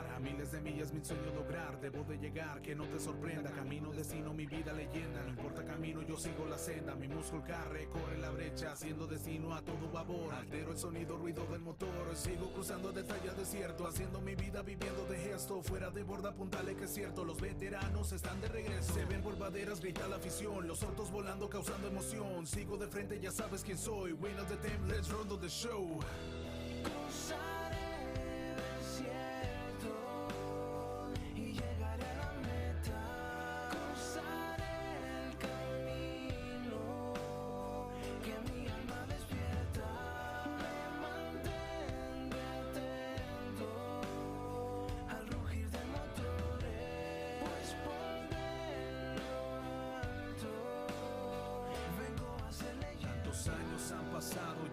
llegar a miles de millas, mi sueño lograr. Debo de llegar, que no te sorprenda. Camino, destino, mi vida leyenda. No importa camino, yo sigo la senda. Mi músculo carre, corre la brecha, haciendo destino a todo vapor. Altero el sonido, ruido del motor. Sigo cruzando detalle desierto, haciendo mi vida, viviendo de gesto. Fuera de borda, apuntale que es cierto. Los veteranos están de regreso. Se ven polvaderas, grita la afición. Los autos volando, causando emoción. Sigo de frente, ya sabes quién soy. Win of the team, let's run to the show.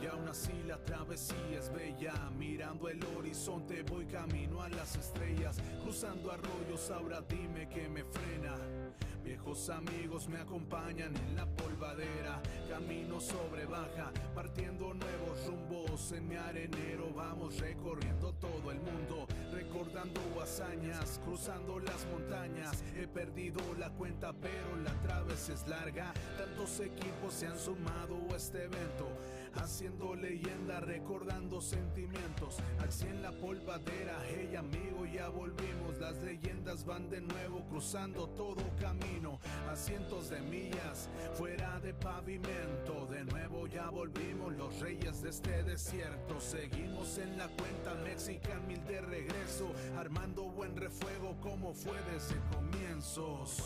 Y aún así la travesía es bella. Mirando el horizonte voy camino a las estrellas. Cruzando arroyos, ahora dime que me frena. Viejos amigos me acompañan en la polvadera. Camino sobre baja, partiendo nuevos rumbos. En mi arenero vamos recorriendo todo el mundo, recordando hazañas, cruzando las montañas. He perdido la cuenta pero la travesía es larga. Tantos equipos se han sumado a este evento, haciendo leyenda, recordando sentimientos. Así en la polvadera, hey amigo, ya volvimos. Las leyendas van de nuevo, cruzando todo camino, a cientos de millas, fuera de pavimento. De nuevo ya volvimos, los reyes de este desierto. Seguimos en la cuenta Mexican, mil de regreso, armando buen refuego como fue desde comienzos.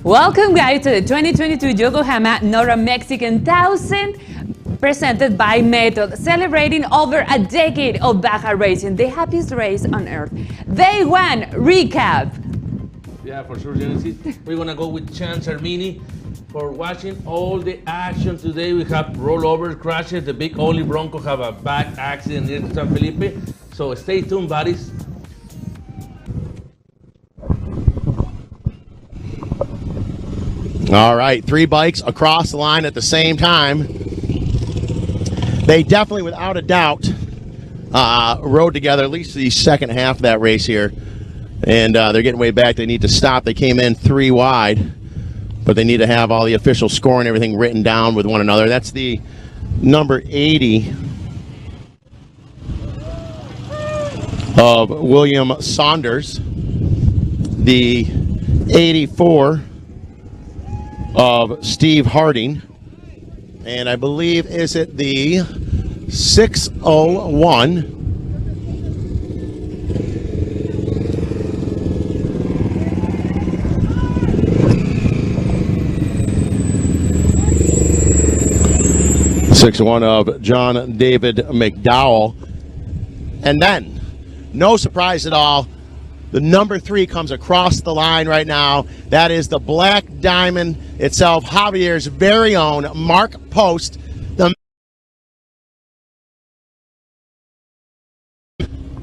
Welcome guys to the 2022 Yokohama NORRA Mexican 1000 presented by Method, celebrating over a decade of Baja racing, the happiest race on earth. Day one recap. Yeah, for sure, Genesis. We're gonna go with Chance Armini for watching all the action today. We have rollover crashes. The big Only Bronco have a back accident near San Felipe. So stay tuned, buddies. All right, 3 bikes across the line at the same time. They definitely, without a doubt, rode together at least the second half of that race here. And they're getting way back. They need to stop. They came in 3 wide, but they need to have all the official score and everything written down with one another. That's the number 80 of William Saunders, the 84 of Steve Harding, and I believe, is it the 601 601 of John David McDowell. And then, no surprise at all, The number 3 comes across the line right now. That is the Black Diamond itself, Javier's very own Mark Post. The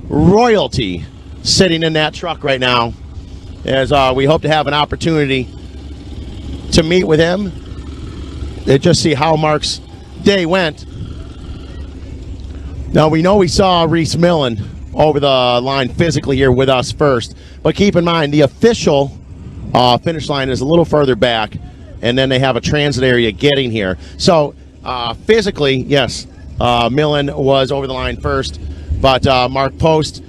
royalty sitting in that truck right now, as we hope to have an opportunity to meet with him and just see how Mark's day went. Now, we know we saw McMillan over the line physically here with us first, but keep in mind the official finish line is a little further back, and then they have a transit area getting here. So physically, yes, Millen was over the line first, but Mark Post,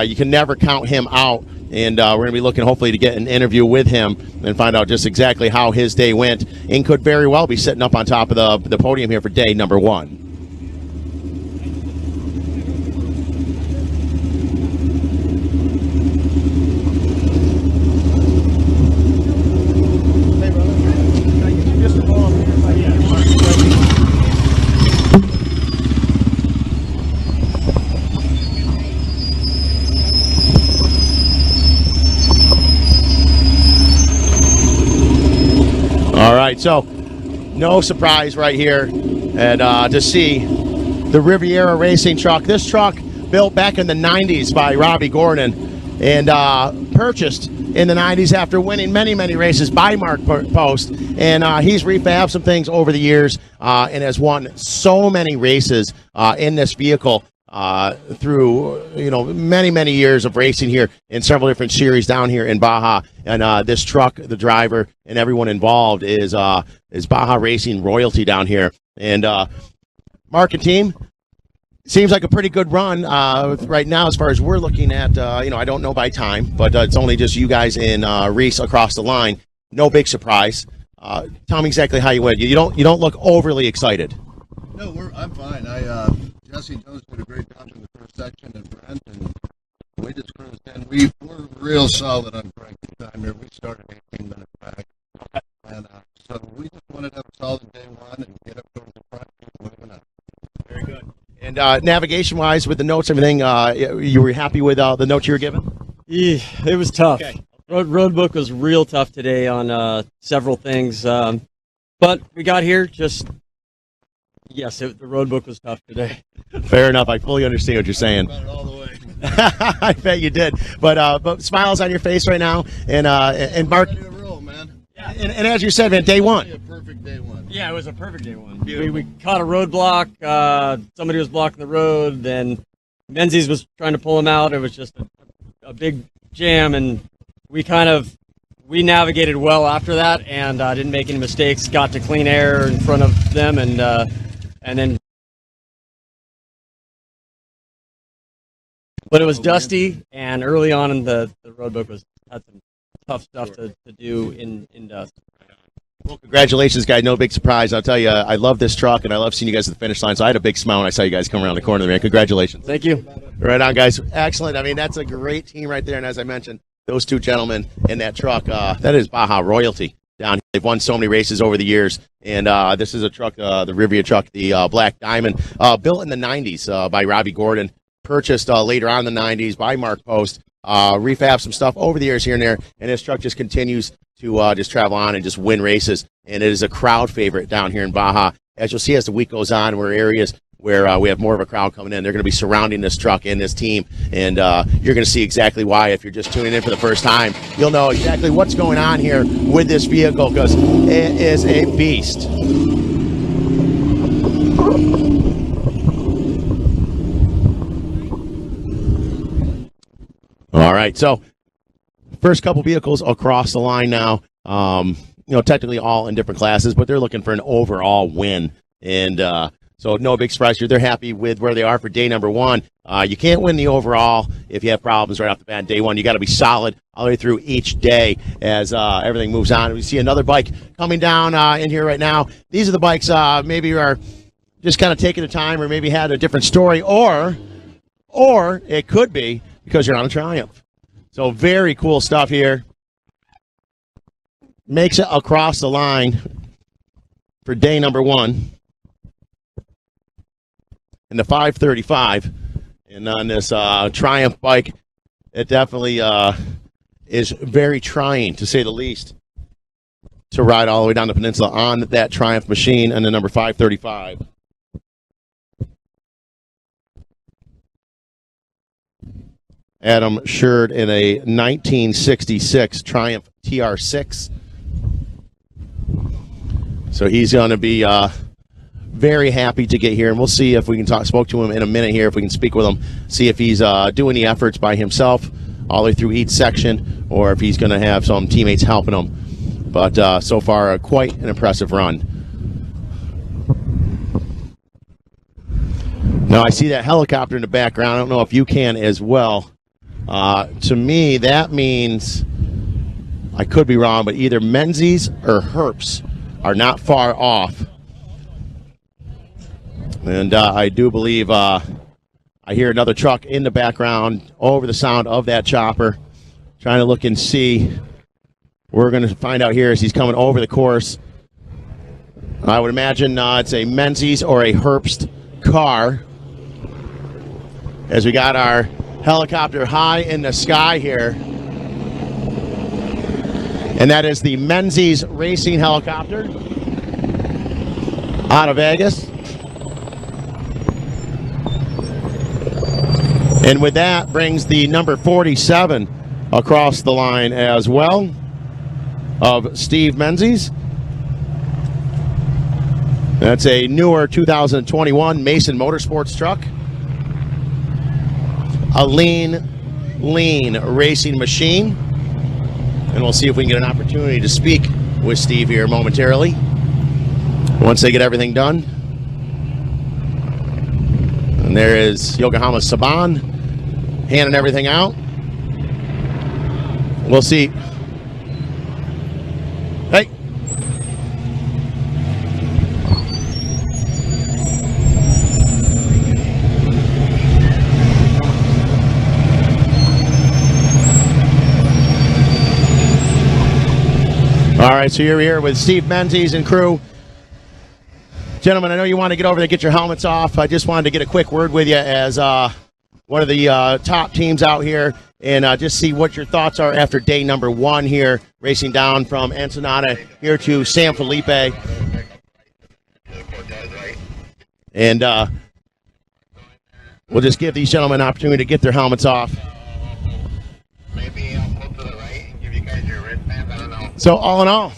you can never count him out, and we're going to be looking hopefully to get an interview with him and find out just exactly how his day went, and could very well be sitting up on top of the podium here for day number 1. All right, so no surprise right here, and to see the Riviera racing truck. This truck built back in the 90s by Robbie Gordon, and purchased in the 90s after winning many, many races by Mark Post, and he's refabbed some things over the years and has won so many races in this vehicle through many, many years of racing here in several different series down here in Baja. And this truck, the driver, and everyone involved is Baja Racing royalty down here. And Mark and team, seems like a pretty good run right now as far as we're looking at. I don't know by time, but it's only just you guys and Reese across the line. No big surprise. Tell me exactly how you went. You don't look overly excited. No, I'm fine. Jesse Jones did a great job in the first section, and Brent, and we just cruised in. We're real solid on braking time here. We started 18 minutes back, and so we just wanted to have a solid day 1 and get up towards the front and keep moving up. Very good. And navigation-wise, with the notes, everything, you were happy with the notes you were given? Yeah, it was tough. Okay. Road book was real tough today on several things, but we got here. Yes, the road book was tough today. Fair enough. I fully understand what you're saying. About it all the way. I bet you did. But smiles on your face right now, and Mark. Ready to roll, man. And as you said, man, day 1. A perfect day 1. Yeah, it was a perfect day 1. We caught a roadblock. Somebody was blocking the road. Then Menzies was trying to pull him out. It was just a big jam, and we navigated well after that, and didn't make any mistakes. Got to clean air in front of them, and then. But it was dusty, and early on in the road book had some tough stuff to do in dust. Well, congratulations, guys. No big surprise. I'll tell you, I love this truck, and I love seeing you guys at the finish line. So I had a big smile when I saw you guys come around the corner, man. Congratulations. Thank you. Right on, guys. Excellent. I mean, that's a great team right there. And as I mentioned, those two gentlemen in that truck, that is Baja royalty down here. They've won so many races over the years. And this is a truck, the Riviera truck, the Black Diamond, built in the 90s by Robbie Gordon. Purchased later on in the 90s by Mark Post, refab some stuff over the years here and there, and this truck just continues to just travel on and just win races, and it is a crowd favorite down here in Baja. As you'll see as the week goes on, we're areas where we have more of a crowd coming in. They're going to be surrounding this truck and this team, and you're going to see exactly why. If you're just tuning in for the first time, you'll know exactly what's going on here with this vehicle, because it is a beast. All right, so first couple vehicles across the line now. Technically all in different classes, but they're looking for an overall win. And so no big surprise here. They're happy with where they are for day number 1. You can't win the overall if you have problems right off the bat. Day 1, you got to be solid all the way through each day as everything moves on. We see another bike coming down in here right now. These are the bikes maybe are just kind of taking the time, or maybe had a different story, or it could be because you're on a Triumph. So very cool stuff here. Makes it across the line for day number 1 in the 535. And on this Triumph bike, it definitely is very trying, to say the least, to ride all the way down the peninsula on that Triumph machine and the number 535. Adam Sherd in a 1966 Triumph TR6. So he's going to be very happy to get here, and we'll see if we can spoke to him in a minute here, if we can speak with him, see if he's doing the efforts by himself all the way through each section, or if he's going to have some teammates helping him. But so far, quite an impressive run. Now, I see that helicopter in the background. I don't know if you can as well. To me, that means, I could be wrong, but either Menzies or Herps are not far off. And I do believe I hear another truck in the background over the sound of that chopper. Trying to look and see. We're going to find out here as he's coming over the course. I would imagine it's a Menzies or a Herbst car. As we got our helicopter high in the sky here. And that is the Menzies racing helicopter out of Vegas. And with that brings the number 47 across the line as well of Steve Menzies. That's a newer 2021 Mason Motorsports truck. A lean racing machine. And we'll see if we can get an opportunity to speak with Steve here momentarily once they get everything done. And there is Yokohama Saban handing everything out. We'll see. Hey. All right, so you're here with Steve Menzies and crew. Gentlemen, I know you want to get over there, get your helmets off. I just wanted to get a quick word with you as one of the top teams out here, and just see what your thoughts are after day number 1 here, racing down from Ensenada here to San Felipe. And we'll just give these gentlemen an opportunity to get their helmets off. Maybe I'll pull to the right and give you guys your wristbands. I don't know. So all in all,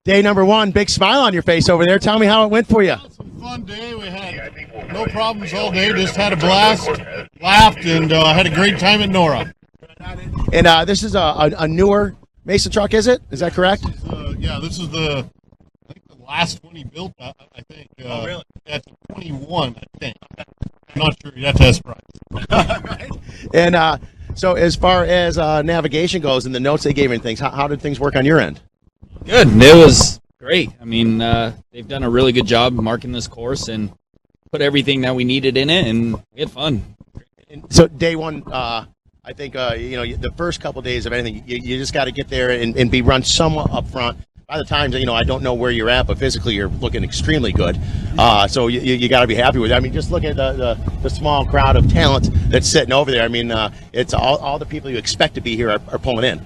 day number 1, big smile on your face over there. Tell me how it went for you. Fun day. We had no problems all day. Just had a blast, laughed, and had a great time at NORRA. And this is a newer Mason truck, is it? Is that correct? Yeah, this is I think the last one he built. I think. Oh, really? At 21, I think. I'm not sure. You have to ask Price. Right. And so as far as navigation goes and the notes they gave and things, how did things work on your end? Good. It was great. I mean, they've done a really good job marking this course and put everything that we needed in it, and we had fun. So day 1, I think, the first couple of days of anything, you just got to get there and be run somewhat up front. By the time, I don't know where you're at, but physically you're looking extremely good. So you got to be happy with it. I mean, just look at the small crowd of talent that's sitting over there. I mean, it's all the people you expect to be here are pulling in.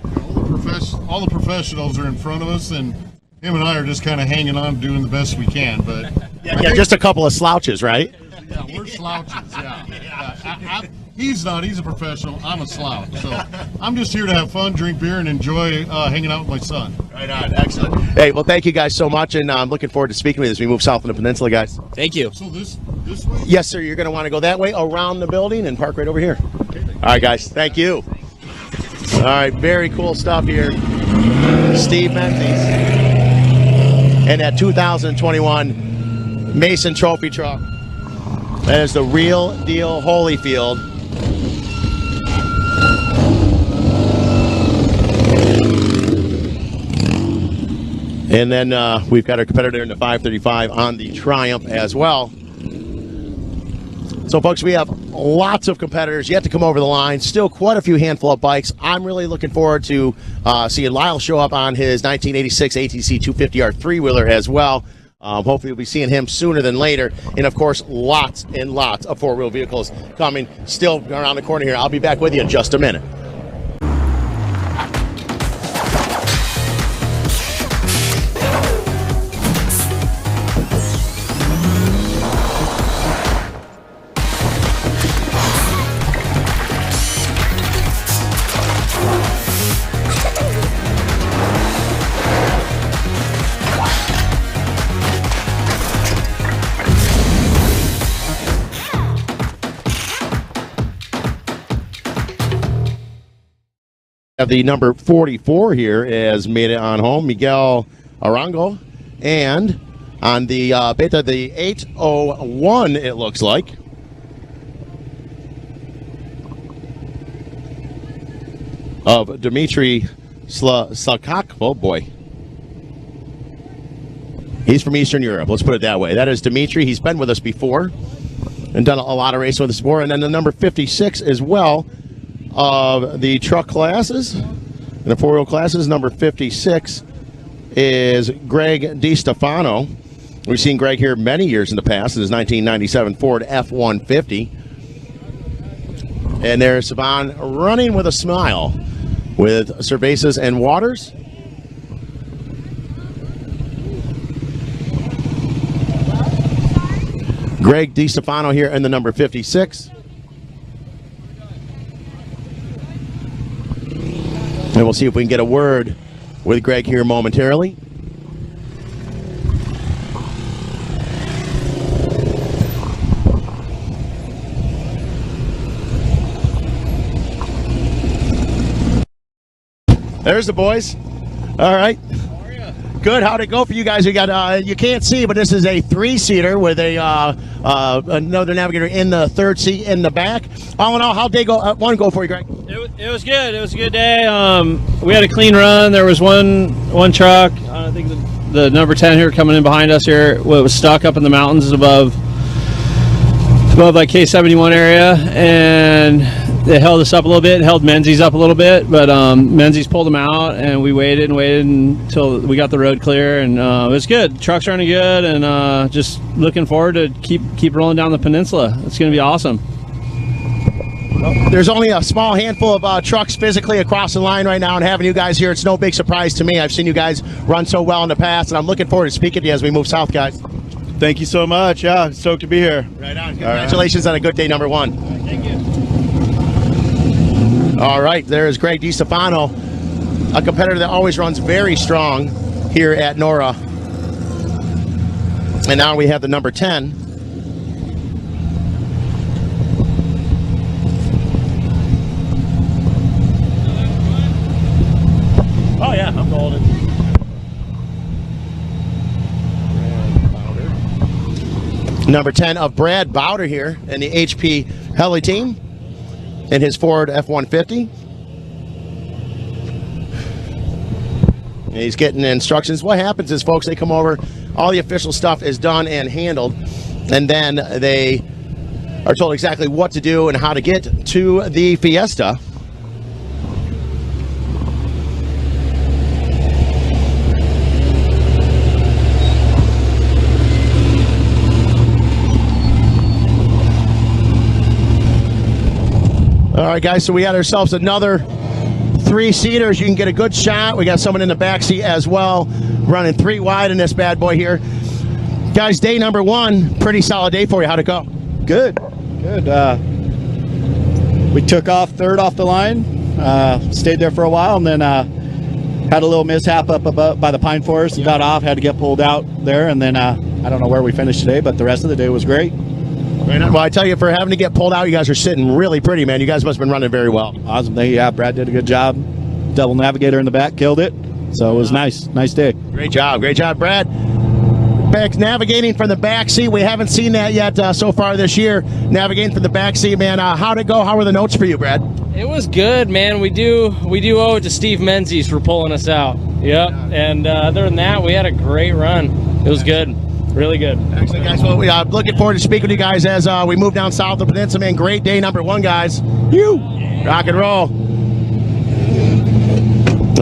All the professionals are in front of us, and him and I are just kind of hanging on, doing the best we can. But yeah, just a couple of slouches, right? Yeah, we're slouches. Yeah. He's not. He's a professional. I'm a slouch. So I'm just here to have fun, drink beer, and enjoy hanging out with my son. Right on. Excellent. Hey, well, thank you guys so much, and I'm looking forward to speaking with you as we move south on the peninsula, guys. Thank you. So this way? Yes, sir. You're going to want to go that way around the building and park right over here. Okay. All right, guys. Thank you. All right, very cool stuff here. Steve Menzies and that 2021 Mason Trophy truck. That is the real deal Holyfield. And then we've got our competitor in the 535 on the Triumph as well. So, folks, we have lots of competitors yet to come over the line. Still quite a few handful of bikes. I'm really looking forward to seeing Lyle show up on his 1986 ATC 250R three-wheeler as well. Hopefully we'll be seeing him sooner than later. And, of course, lots and lots of four-wheel vehicles coming still around the corner here. I'll be back with you in just a minute. have the number 44 here has made it on home, Miguel Arango. And on the Beta, the 801, it looks like. Of Dmitry Slakak. Oh, boy. He's from Eastern Europe. Let's put it that way. That is Dmitry. He's been with us before and done a lot of racing with us before. And then the number 56 as well of the truck classes and the four-wheel classes. Number 56 is Greg DiStefano. We've seen Greg here many years in the past in his 1997 Ford F-150. And there's Saban running with a smile with Cervezas and Waters. Greg DiStefano here in the number 56. And we'll see if we can get a word with Greg here momentarily. There's the boys. All right. How are you? Good. How'd it go for you guys? We got you can't see, but this is a three-seater with another navigator in the third seat in the back. All in all, how'd day go? One go for you, Greg? It was good. It was a good day. We had a clean run. There was one truck. I think the number 10 here coming in behind us here was stuck up in the mountains above like K71 area, and they held us up a little bit, held Menzies up a little bit, but Menzies pulled them out, and we waited until we got the road clear, and it was good. Truck's running good, and just looking forward to keep rolling down the peninsula. It's going to be awesome. There's only a small handful of trucks physically across the line right now, and having you guys here, it's no big surprise to me. I've seen you guys run so well in the past, and I'm looking forward to speaking to you as we move south, guys. Thank you so much. Yeah, stoked to be here. Right on. Congratulations on a good day number one. Thank you. All right, there's Greg DiStefano, a competitor that always runs very strong here at NORRA. And now we have the number 10. Oh yeah, I'm golden. Number 10 of Brad Bowder here in the HP Heli team in his Ford F-150. And he's getting instructions. What happens is, folks, they come over, all the official stuff is done and handled, and then they are told exactly what to do and how to get to the Fiesta. All right, guys, so we had ourselves another three-seaters. You can get a good shot. We got someone in the back seat as well, running 3 wide in this bad boy here. Guys, day number one, pretty solid day for you. How'd it go? Good. We took off third off the line, stayed there for a while, and then had a little mishap up above by the pine forest. Got off, had to get pulled out there, and then I don't know where we finished today, but the rest of the day was great. Well, I tell you, for having to get pulled out, you guys are sitting really pretty, man. You guys must have been running very well. Awesome. Yeah, Brad did a good job. Double navigator in the back, killed it. So it was nice day. Great job, Brad. Back navigating from the back seat. We haven't seen that yet so far this year. Navigating from the back seat, man. How'd it go? How were the notes for you, Brad? It was good, man. We do owe it to Steve Menzies for pulling us out. Yep. And other than that, we had a great run. It was good. Really good. Excellent, guys. Well, we are looking forward to speaking with you guys as we move down south of the peninsula, man. Great day number one, guys. Rock and roll.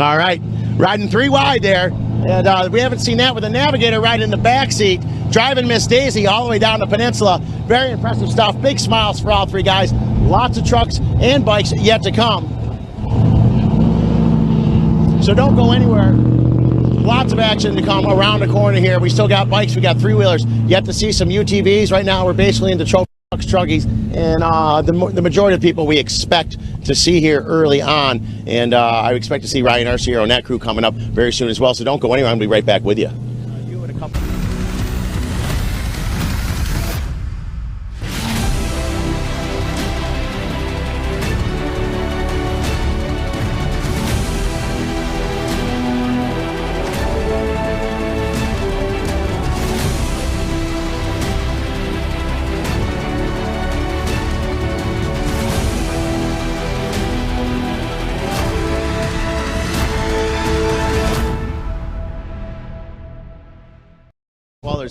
All right. Riding 3 wide there. And we haven't seen that with a navigator riding in the back seat, driving Miss Daisy all the way down the peninsula. Very impressive stuff. Big smiles for all 3 guys. Lots of trucks and bikes yet to come. So don't go anywhere. Lots of action to come around the corner here. We still got bikes. We got 3-wheelers. Yet to see some UTVs. Right now, we're basically into trophy trucks, Truggies, and the majority of the people we expect to see here early on. And I expect to see Ryan Arciero and that crew coming up very soon as well. So don't go anywhere. I'm going to be right back with you.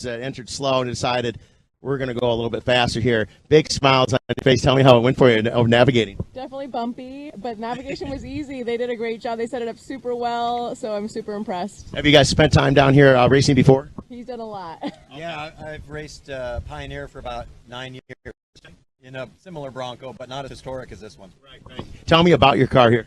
cars that entered slow and decided we're going to go a little bit faster here. Big smiles on your face. Tell me how it went for you over navigating. Definitely bumpy, but navigation was easy. They did a great job. They set it up super well, so I'm super impressed. Have you guys spent time down here racing before? He's done a lot. Yeah, I've raced Pioneer for about 9 years in a similar Bronco, but not as historic as this one. Right. Tell me about your car here.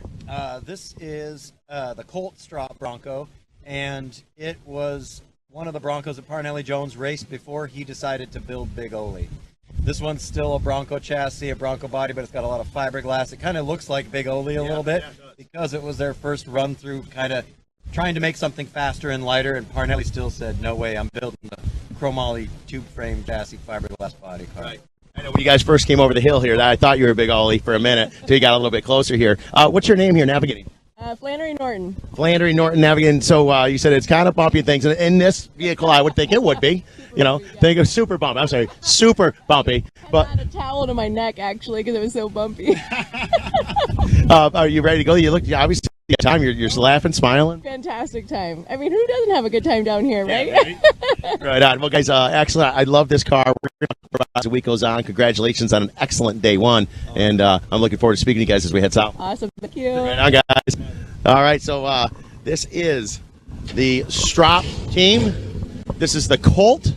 This is the Colt Strop Bronco, and it was one of the Broncos that Parnelli Jones raced before he decided to build Big Ole. This one's still a Bronco chassis, a Bronco body, but it's got a lot of fiberglass. It kind of looks like Big Ole a little bit because it was their first run through, kind of trying to make something faster and lighter, and Parnelli still said, no way, I'm building the chromoly tube frame chassis fiberglass body car. Right. I know when you guys first came over the hill here, I thought you were a Big Ole for a minute until you got a little bit closer here. What's your name here navigating? Flannery Norton. Flannery Norton navigating. So you said it's kind of bumpy and things. And in this vehicle, I would think it would be. You know, think of super bumpy. I'm sorry, super bumpy. But I had a towel to my neck, actually, because it was so bumpy. Are you ready to go? You look, obviously, time. You're laughing, smiling. Fantastic time. I mean, who doesn't have a good time down here, right? Right on. Well, guys, excellent. I love this car. We're going to provide as the week goes on. Congratulations on an excellent day one. And I'm looking forward to speaking to you guys as we head south. Awesome. Thank you. Right on, guys. All right, so this is the Strop team. This is the Colt.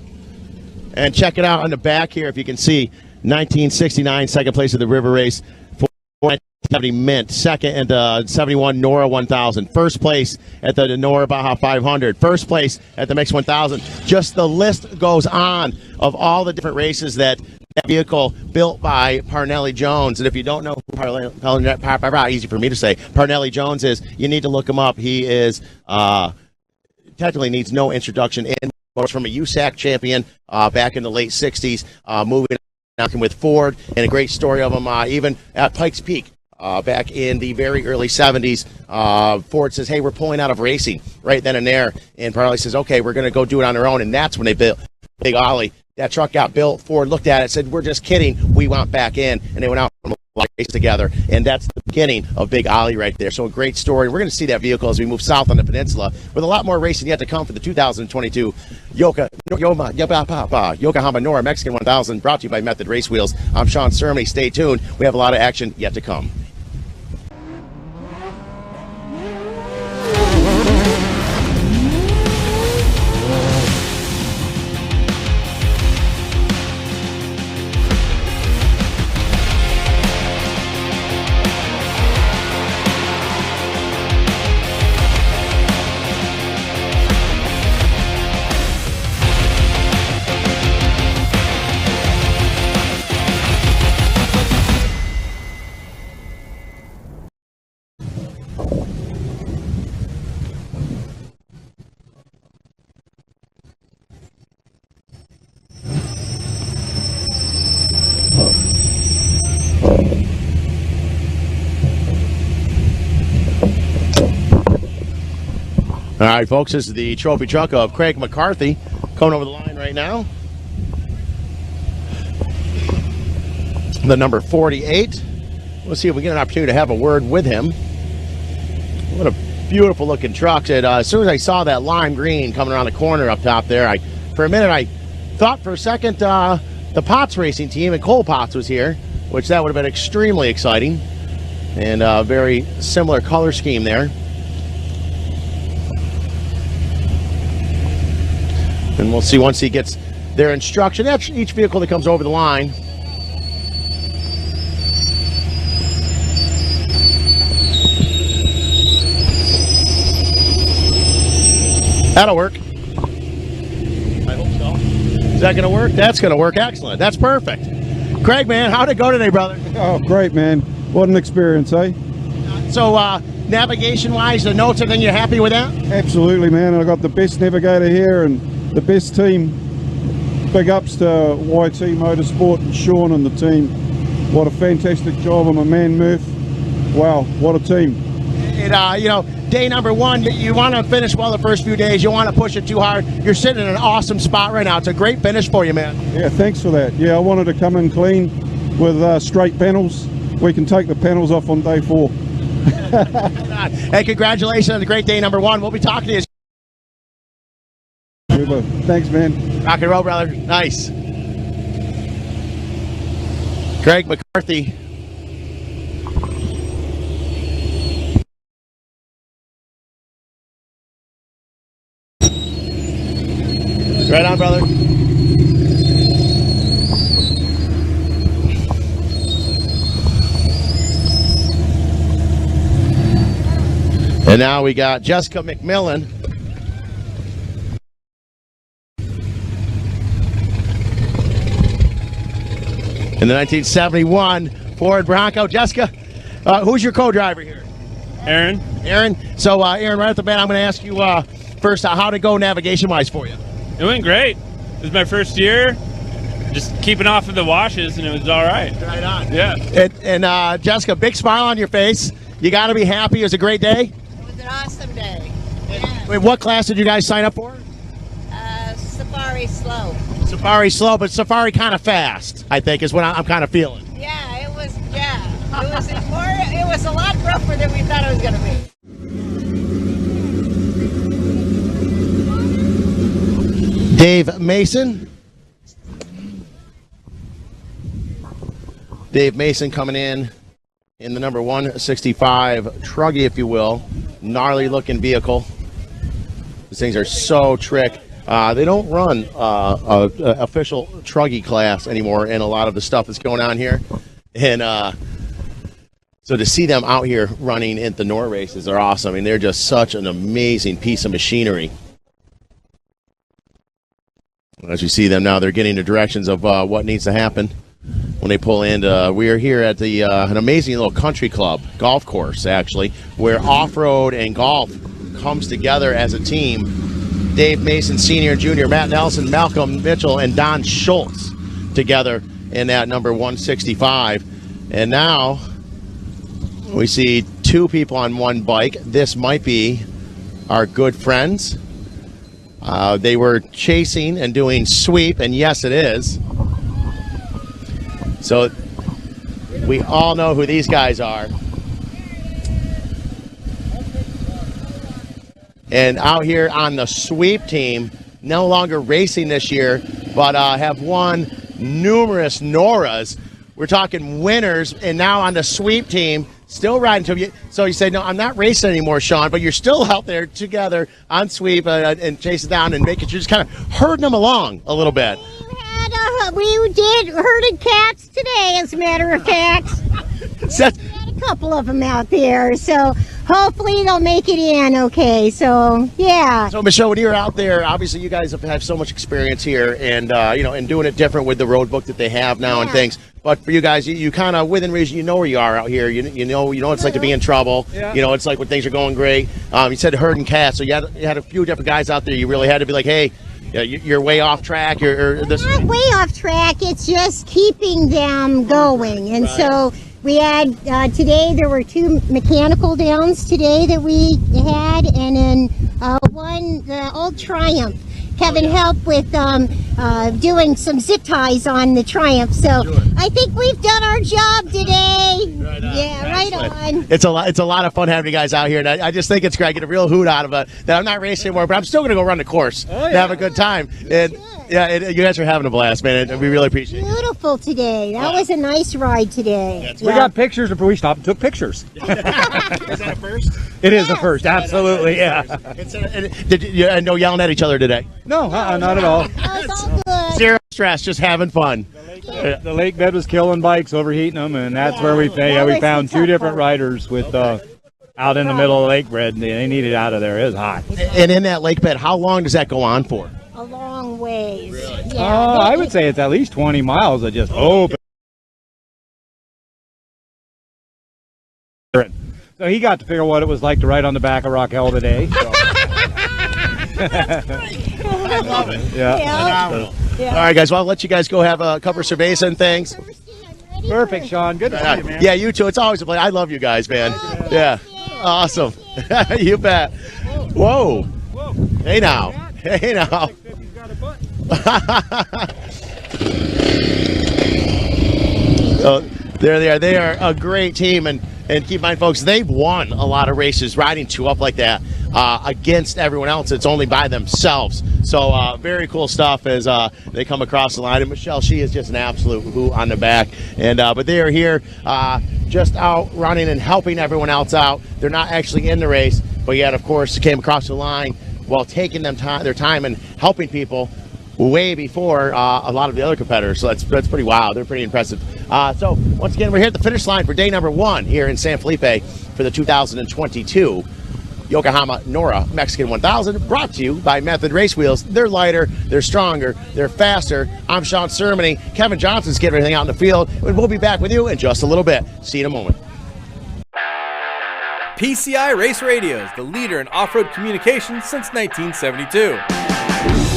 And check it out on the back here if you can see. 1969, second place of the River Race. 1970 Mint, second and 71 NORRA 1000. First place at the NORRA Baja 500. First place at the Mix 1000. Just the list goes on of all the different races that vehicle built by Parnelli Jones. And if you don't know who easy for me to say, Parnelli Jones is, you need to look him up. He is technically needs no introduction in from a USAC champion back in the late 60s, moving on with Ford, and a great story of him even at Pikes Peak. Back in the very early 70s, Ford says, hey, we're pulling out of racing right then and there. And Parnelli says, okay, we're going to go do it on our own. And that's when they built Big Ollie. That truck got built. Ford looked at it, said, we're just kidding. We want back in. And they went out and raced together. And that's the beginning of Big Ollie right there. So a great story. We're going to see that vehicle as we move south on the peninsula with a lot more racing yet to come for the 2022 Yokohama NORRA Mexican 1000, brought to you by Method Race Wheels. I'm Sean Cermony. Stay tuned. We have a lot of action yet to come. All right, folks, this is the trophy truck of Craig McCarthy coming over the line right now. The number 48. We'll see if we get an opportunity to have a word with him. What a beautiful looking truck. As soon as I saw that lime green coming around the corner up top there, for a minute I thought for a second the Potts racing team and Cole Potts was here, which that would have been extremely exciting. And a very similar color scheme there. And we'll see once he gets their instruction. That's each vehicle that comes over the line. That'll work. I hope so. Is that going to work? That's going to work. Excellent. That's perfect. Craig, man, how'd it go today, brother? Oh, great, man. What an experience, eh? So, navigation-wise, the notes, everything, you're happy with that? Absolutely, man. I got the best navigator here and the best team. Big ups to YT Motorsport and Sean and the team. What a fantastic job on my man Murph. Wow, what a team. And, you know, day number one, you want to finish well the first few days. You want to push it too hard. You're sitting in an awesome spot right now. It's a great finish for you, man. Yeah, thanks for that. Yeah, I wanted to come in clean with straight panels. We can take the panels off on day 4. Hey, congratulations on the great day number one. We'll be talking to you. Super. Thanks, man. Rock and roll, brother. Nice. Greg McCarthy. Right on, brother. And now we got Jessica McMillan. In the 1971 Ford Bronco. Jessica, who's your co-driver here? Aaron. Aaron. So, Aaron, right off the bat, I'm going to ask you first how'd it go navigation-wise for you? It went great. It was my first year. Just keeping off of the washes, and it was all right. Right on. Yeah. And Jessica, big smile on your face. You got to be happy. It was a great day? It was an awesome day. Yeah. Wait, what class did you guys sign up for? Safari slow. Safari slow, but Safari kind of fast, I think, is what I'm kind of feeling. Yeah, it was. Yeah, it was a lot rougher than we thought it was going to be. Dave Mason. Dave Mason coming in the number 165 Truggy, if you will. Gnarly looking vehicle. These things are so trick. They don't run official Truggy class anymore in a lot of the stuff that's going on here. And so to see them out here running at the NORRA races are awesome. I mean, they're just such an amazing piece of machinery. As we see them now, they're getting the directions of what needs to happen when they pull in. We are here at the an amazing little country club, golf course, actually, where off-road and golf comes together as a team. Dave Mason, Sr. and Jr., Matt Nelson, Malcolm Mitchell, and Don Schultz together in that number 165. And now we see two people on one bike. This might be our good friends. They were chasing and doing sweep, and yes, it is. So we all know who these guys are. And out here on the sweep team, no longer racing this year, but have won numerous NORRAs. We're talking winners, and now on the sweep team, still riding to you. So you say, no, I'm not racing anymore, Sean, but you're still out there together on sweep and chasing down and making sure, just kind of herding them along a little bit. We did herded cats today, as a matter of fact. We had a couple of them out there, so hopefully they'll make it in okay. So, yeah. So, Michelle, when you're out there, obviously you guys have so much experience here and, and doing it different with the road book that they have now and things. But for you guys, you kind of, within reason, you know where you are out here. You know what it's like to be in trouble. Yeah. You know, it's like when things are going great. You said herding cats, so you had a few different guys out there. You really had to be like, hey, you're way off track. You're not way off track. It's just keeping them going. And so we had, today there were 2 mechanical downs today that we had. And then one, the old Triumph. Kevin helped with doing some zip ties on the Triumph. So I think we've done our job today. Right on. Yeah, right on. It's a lot of fun having you guys out here, and I just think it's great. I get a real hoot out of it that I'm not racing anymore, but I'm still going to go run the course and have a good time. And you guys are having a blast, man, and we really appreciate it. Beautiful today. That was a nice ride today. We got pictures before we stopped and took pictures. Is that a first? It is a first, absolutely, yeah. Did you no yelling at each other today? No, not at all. It's all good. Zero stress, just having fun. The lake bed was killing bikes, overheating them, and that's where we found 2 different riders with out in the middle of the lake bed. They needed out of there. It was hot. And in that lake bed, how long does that go on for? A long ways. Really? Yeah, I would say it's at least 20 miles of just open. So he got to figure what it was like to ride on the back of Raquel today. So. I love it. Yeah. Phenomenal. Yeah. All right, guys. Well, I'll let you guys go have a couple of cerveza and things. Perfect, Sean. Good to see you, man. Yeah, you too. It's always a pleasure. I love you guys, man. Yeah. Awesome. You bet. Whoa. Hey now. Hey now. So there they are. They are a great team, and keep in mind, folks, they've won a lot of races riding 2 up like that. against everyone else. It's only by themselves. So very cool stuff as they come across the line. And Michelle, she is just an absolute hoot on the back. And but they are here just out running and helping everyone else out. They're not actually in the race, but yet, of course, came across the line while taking their time and helping people way before a lot of the other competitors. So that's pretty wild. They're pretty impressive. So once again, we're here at the finish line for day number 1 here in San Felipe for the 2022 Yokohama NORRA Mexican 1000, brought to you by Method Race Wheels. They're lighter, they're stronger, they're faster. I'm Sean Cermony. Kevin Johnson's getting everything out in the field, and we'll be back with you in just a little bit. See you in a moment. PCI Race Radios, the leader in off-road communications since 1972.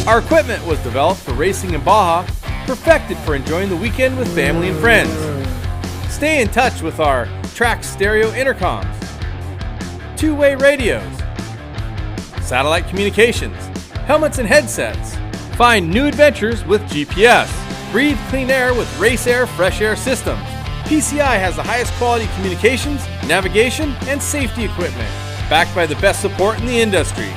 Our equipment was developed for racing in Baja, perfected for enjoying the weekend with family and friends. Stay in touch with our track stereo intercoms, two-way radios, satellite communications, helmets and headsets. Find new adventures with GPS. Breathe clean air with Race Air Fresh Air Systems. PCI has the highest quality communications, navigation, and safety equipment, backed by the best support in the industry.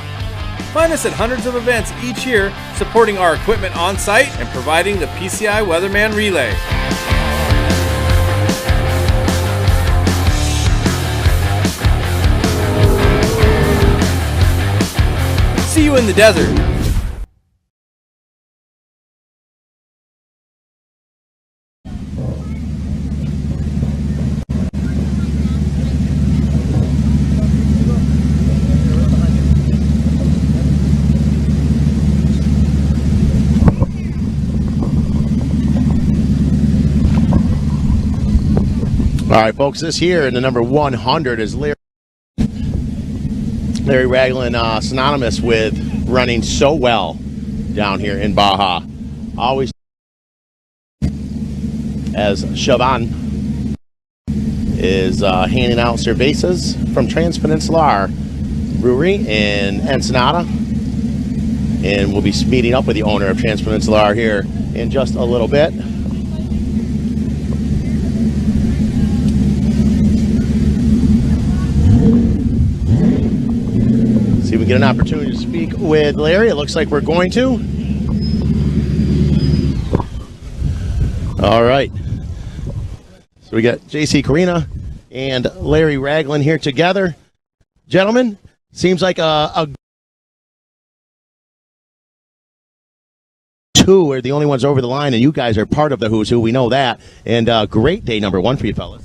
Find us at hundreds of events each year, supporting our equipment on site and providing the PCI Weatherman Relay. See you in the desert. All right, folks, this here in the number 100 is Larry Ragland, synonymous with running so well down here in Baja. Always as Chavan is handing out cervezas from Transpeninsular Brewery in Ensenada. And we'll be meeting up with the owner of Transpeninsular here in just a little bit. See if we get an opportunity to speak with Larry. It looks like we're going to. All right. So we got JC Carina and Larry Ragland here together. Gentlemen, seems like a two are the only ones over the line, and you guys are part of the who's who. We know that. And great day number 1 for you fellas.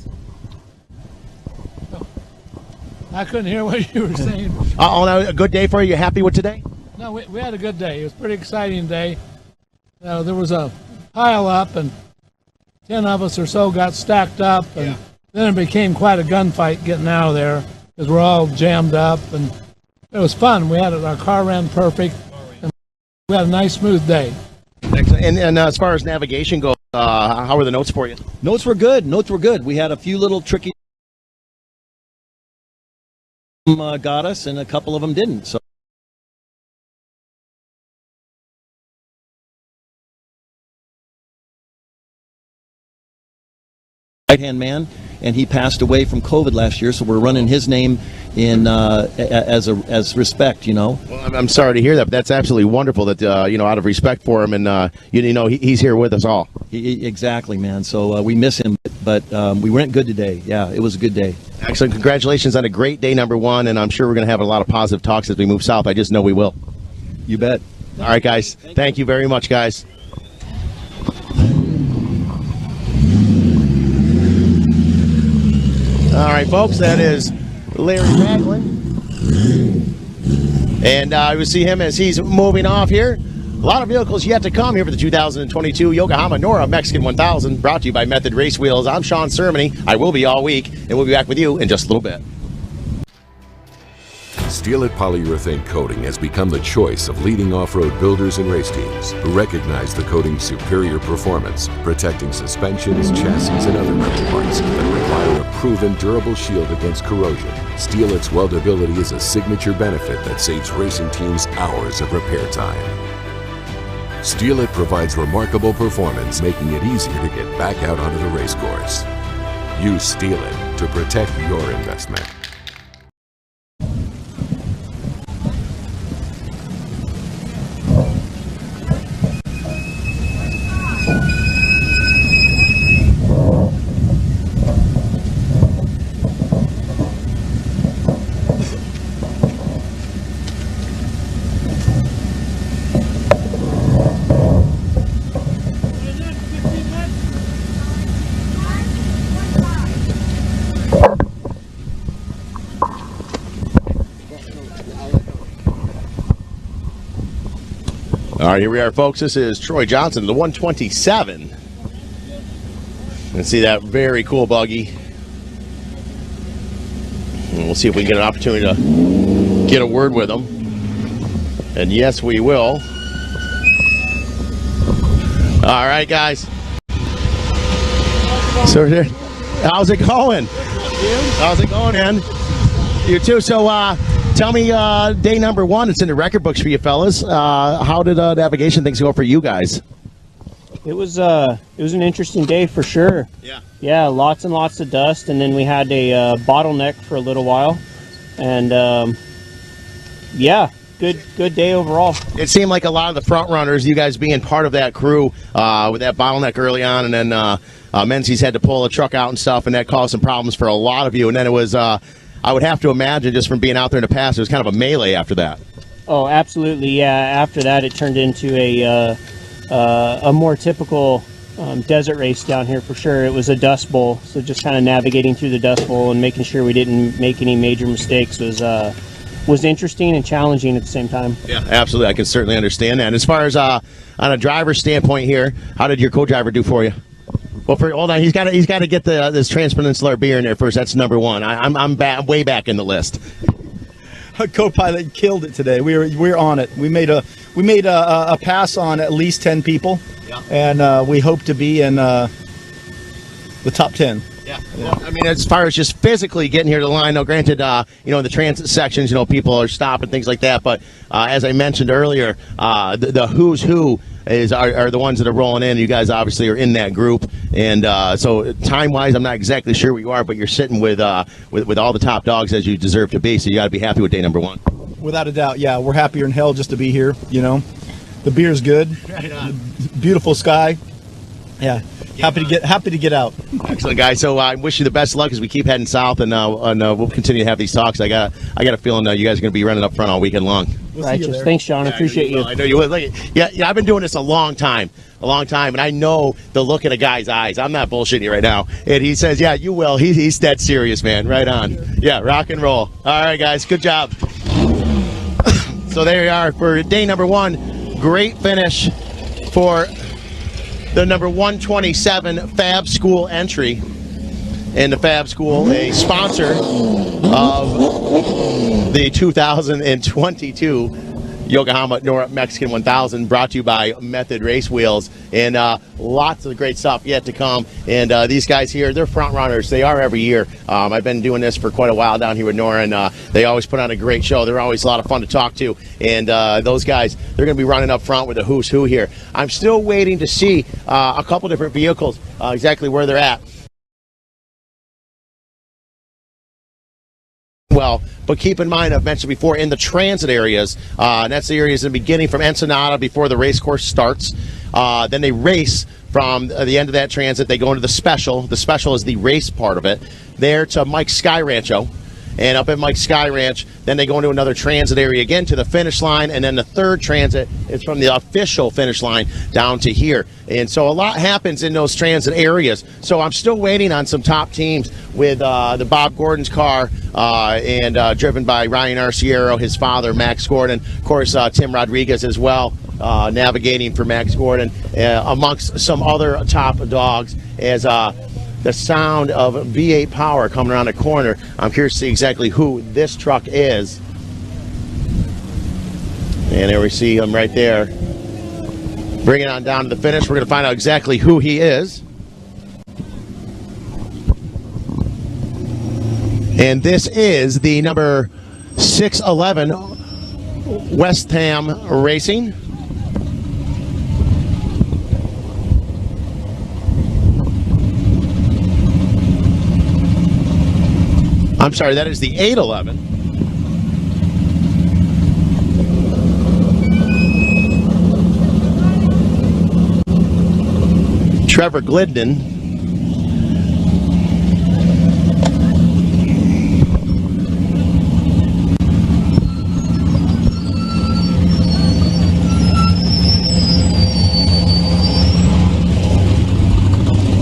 I couldn't hear what you were saying. No, a good day for you? You happy with today? No, we had a good day. It was a pretty exciting day. There was a pile up, and 10 of us or so got stacked up, and then it became quite a gunfight getting out of there because we're all jammed up, and it was fun. We had our car ran perfect, and we had a nice, smooth day. Excellent. And as far as navigation goes, how were the notes for you? Notes were good. We had a few little tricky got us, and a couple of them didn't. So right-hand man, and he passed away from COVID last year, so we're running his name in as respect, you know. Well, I'm sorry to hear that, but that's absolutely wonderful that out of respect for him, and he's here with us all. Exactly, man. So we miss him, but we went good today. Yeah, it was a good day. Excellent. Congratulations on a great day number 1, and I'm sure we're going to have a lot of positive talks as we move south. I just know we will. You bet. All right, guys. Thank you very much, guys. All right, folks, that is Larry Ragland. And we see him as he's moving off here. A lot of vehicles yet to come here for the 2022 Yokohama NORRA Mexican 1000, brought to you by Method Race Wheels. I'm Sean Cermony. I will be all week, and we'll be back with you in just a little bit. Steelit polyurethane coating has become the choice of leading off-road builders and race teams who recognize the coating's superior performance, protecting suspensions, chassis, and other metal parts that require a proven durable shield against corrosion. Steelit's weldability is a signature benefit that saves racing teams hours of repair time. Steelit provides remarkable performance, making it easier to get back out onto the race course. Use Steelit to protect your investment. All right, here we are, folks. This is Troy Johnson, the 127. And see that very cool buggy. And we'll see if we can get an opportunity to get a word with him. And yes, we will. All right, guys. So here, how's it going? How's it going, man? You too. So tell me, day number 1, it's in the record books for you fellas. How did navigation things go for you guys? It was an interesting day for sure. Yeah, lots and lots of dust, and then we had a bottleneck for a little while, and yeah, good day overall. It seemed like a lot of the front runners, you guys being part of that crew with that bottleneck early on, and then Menzies had to pull a truck out and stuff, and that caused some problems for a lot of you. And then it was, I would have to imagine, just from being out there in the past, it was kind of a melee after that. Oh, absolutely, yeah. After that, it turned into a more typical desert race down here for sure. It was a dust bowl, so just kind of navigating through the dust bowl and making sure we didn't make any major mistakes was interesting and challenging at the same time. Yeah, absolutely. I can certainly understand that. And as far as on a driver's standpoint here, how did your co-driver do for you? Well, hold on. He's got to get this Transpeninsular beer in there first. That's number 1. I'm way back in the list. Co-pilot killed it today. We're on it. We made a pass on at least 10 people, and we hope to be in the top 10. Yeah. Well, I mean, as far as just physically getting here to the line, now granted, in the transit sections, people are stopping, things like that. But as I mentioned earlier, the who's who are the ones that are rolling in. You guys obviously are in that group, and so time-wise, I'm not exactly sure where you are, but you're sitting with all the top dogs as you deserve to be. So you got to be happy with day number 1. Without a doubt, yeah, we're happier than hell just to be here. The beer's good, right on. Beautiful sky. Yeah, happy to get out. Excellent, guys. So I wish you the best of luck as we keep heading south, and we'll continue to have these talks. I got a feeling you guys are going to be running up front all weekend long. Righteous. Thanks, Sean. I appreciate you. I know you will. Yeah, I've been doing this a long time, and I know the look in a guy's eyes. I'm not bullshitting you right now. And he says, yeah, you will. He's dead serious, man. Right on. Yeah, rock and roll. All right, guys. Good job. So there you are for day number 1. Great finish for the number 127 Fab School entry. And the Fab School, a sponsor of the 2022 Yokohama NORRA Mexican 1000, brought to you by Method Race Wheels. And lots of great stuff yet to come. And these guys here, they're front runners. They are every year. I've been doing this for quite a while down here with NORRA, and they always put on a great show. They're always a lot of fun to talk to. And those guys, they're going to be running up front with the who's who here. I'm still waiting to see a couple different vehicles, exactly where they're at. Well, but keep in mind, I've mentioned before, in the transit areas, and that's the areas in the beginning from Ensenada before the race course starts. Then they race from the end of that transit. They go into the special. The special is the race part of it. There to Mike's Sky Rancho. And up at Mike's Sky Ranch, then they go into another transit area again to the finish line, and then the third transit is from the official finish line down to here. And so a lot happens in those transit areas. So I'm still waiting on some top teams with the Bob Gordon's car and driven by Ryan Arciero, his father, Max Gordon. Of course, Tim Rodriguez as well, navigating for Max Gordon, amongst some other top dogs as the sound of V8 power coming around the corner. I'm curious to see exactly who this truck is. And there we see him right there. Bring it on down to the finish. We're going to find out exactly who he is. And this is the number 611 West Ham Racing. I'm sorry, that is the 811. Trevor Glidden.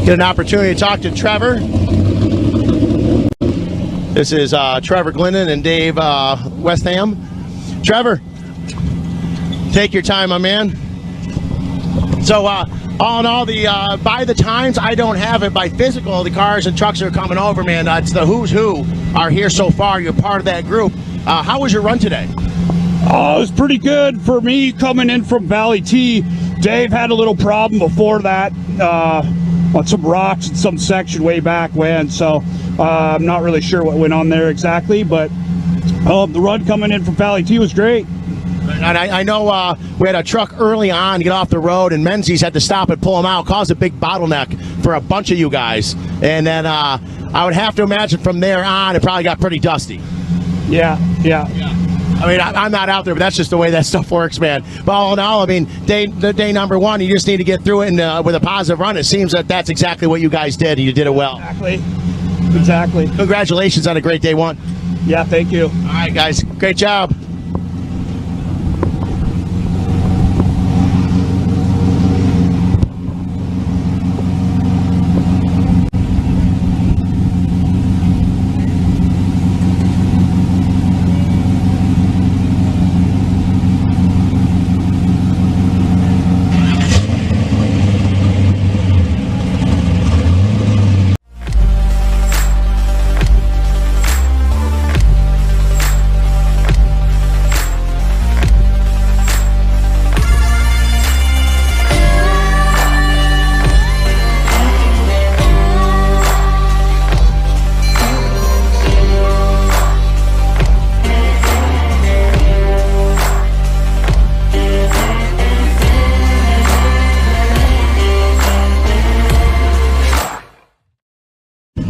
Get an opportunity to talk to Trevor. This is Trevor Glidden and Dave Westham. Trevor, take your time, my man. So all in all, the by the times, I don't have it. By physical, the cars and trucks are coming over, man. It's the who's who are here so far. You're part of that group. How was your run today? It was pretty good for me coming in from Valley T. Dave had a little problem before that on some rocks in some section way back when, so I'm not really sure what went on there exactly, but the run coming in from Valley T was great. And I know we had a truck early on get off the road, and Menzies had to stop and pull him out, caused a big bottleneck for a bunch of you guys. And then I would have to imagine from there on, it probably got pretty dusty. Yeah. I mean, I'm not out there, but that's just the way that stuff works, man. But all in all, I mean, day number one, you just need to get through it and with a positive run. It seems that that's exactly what you guys did, and you did it well. Exactly. Congratulations on a great day one. Yeah, thank you. All right, guys, great job.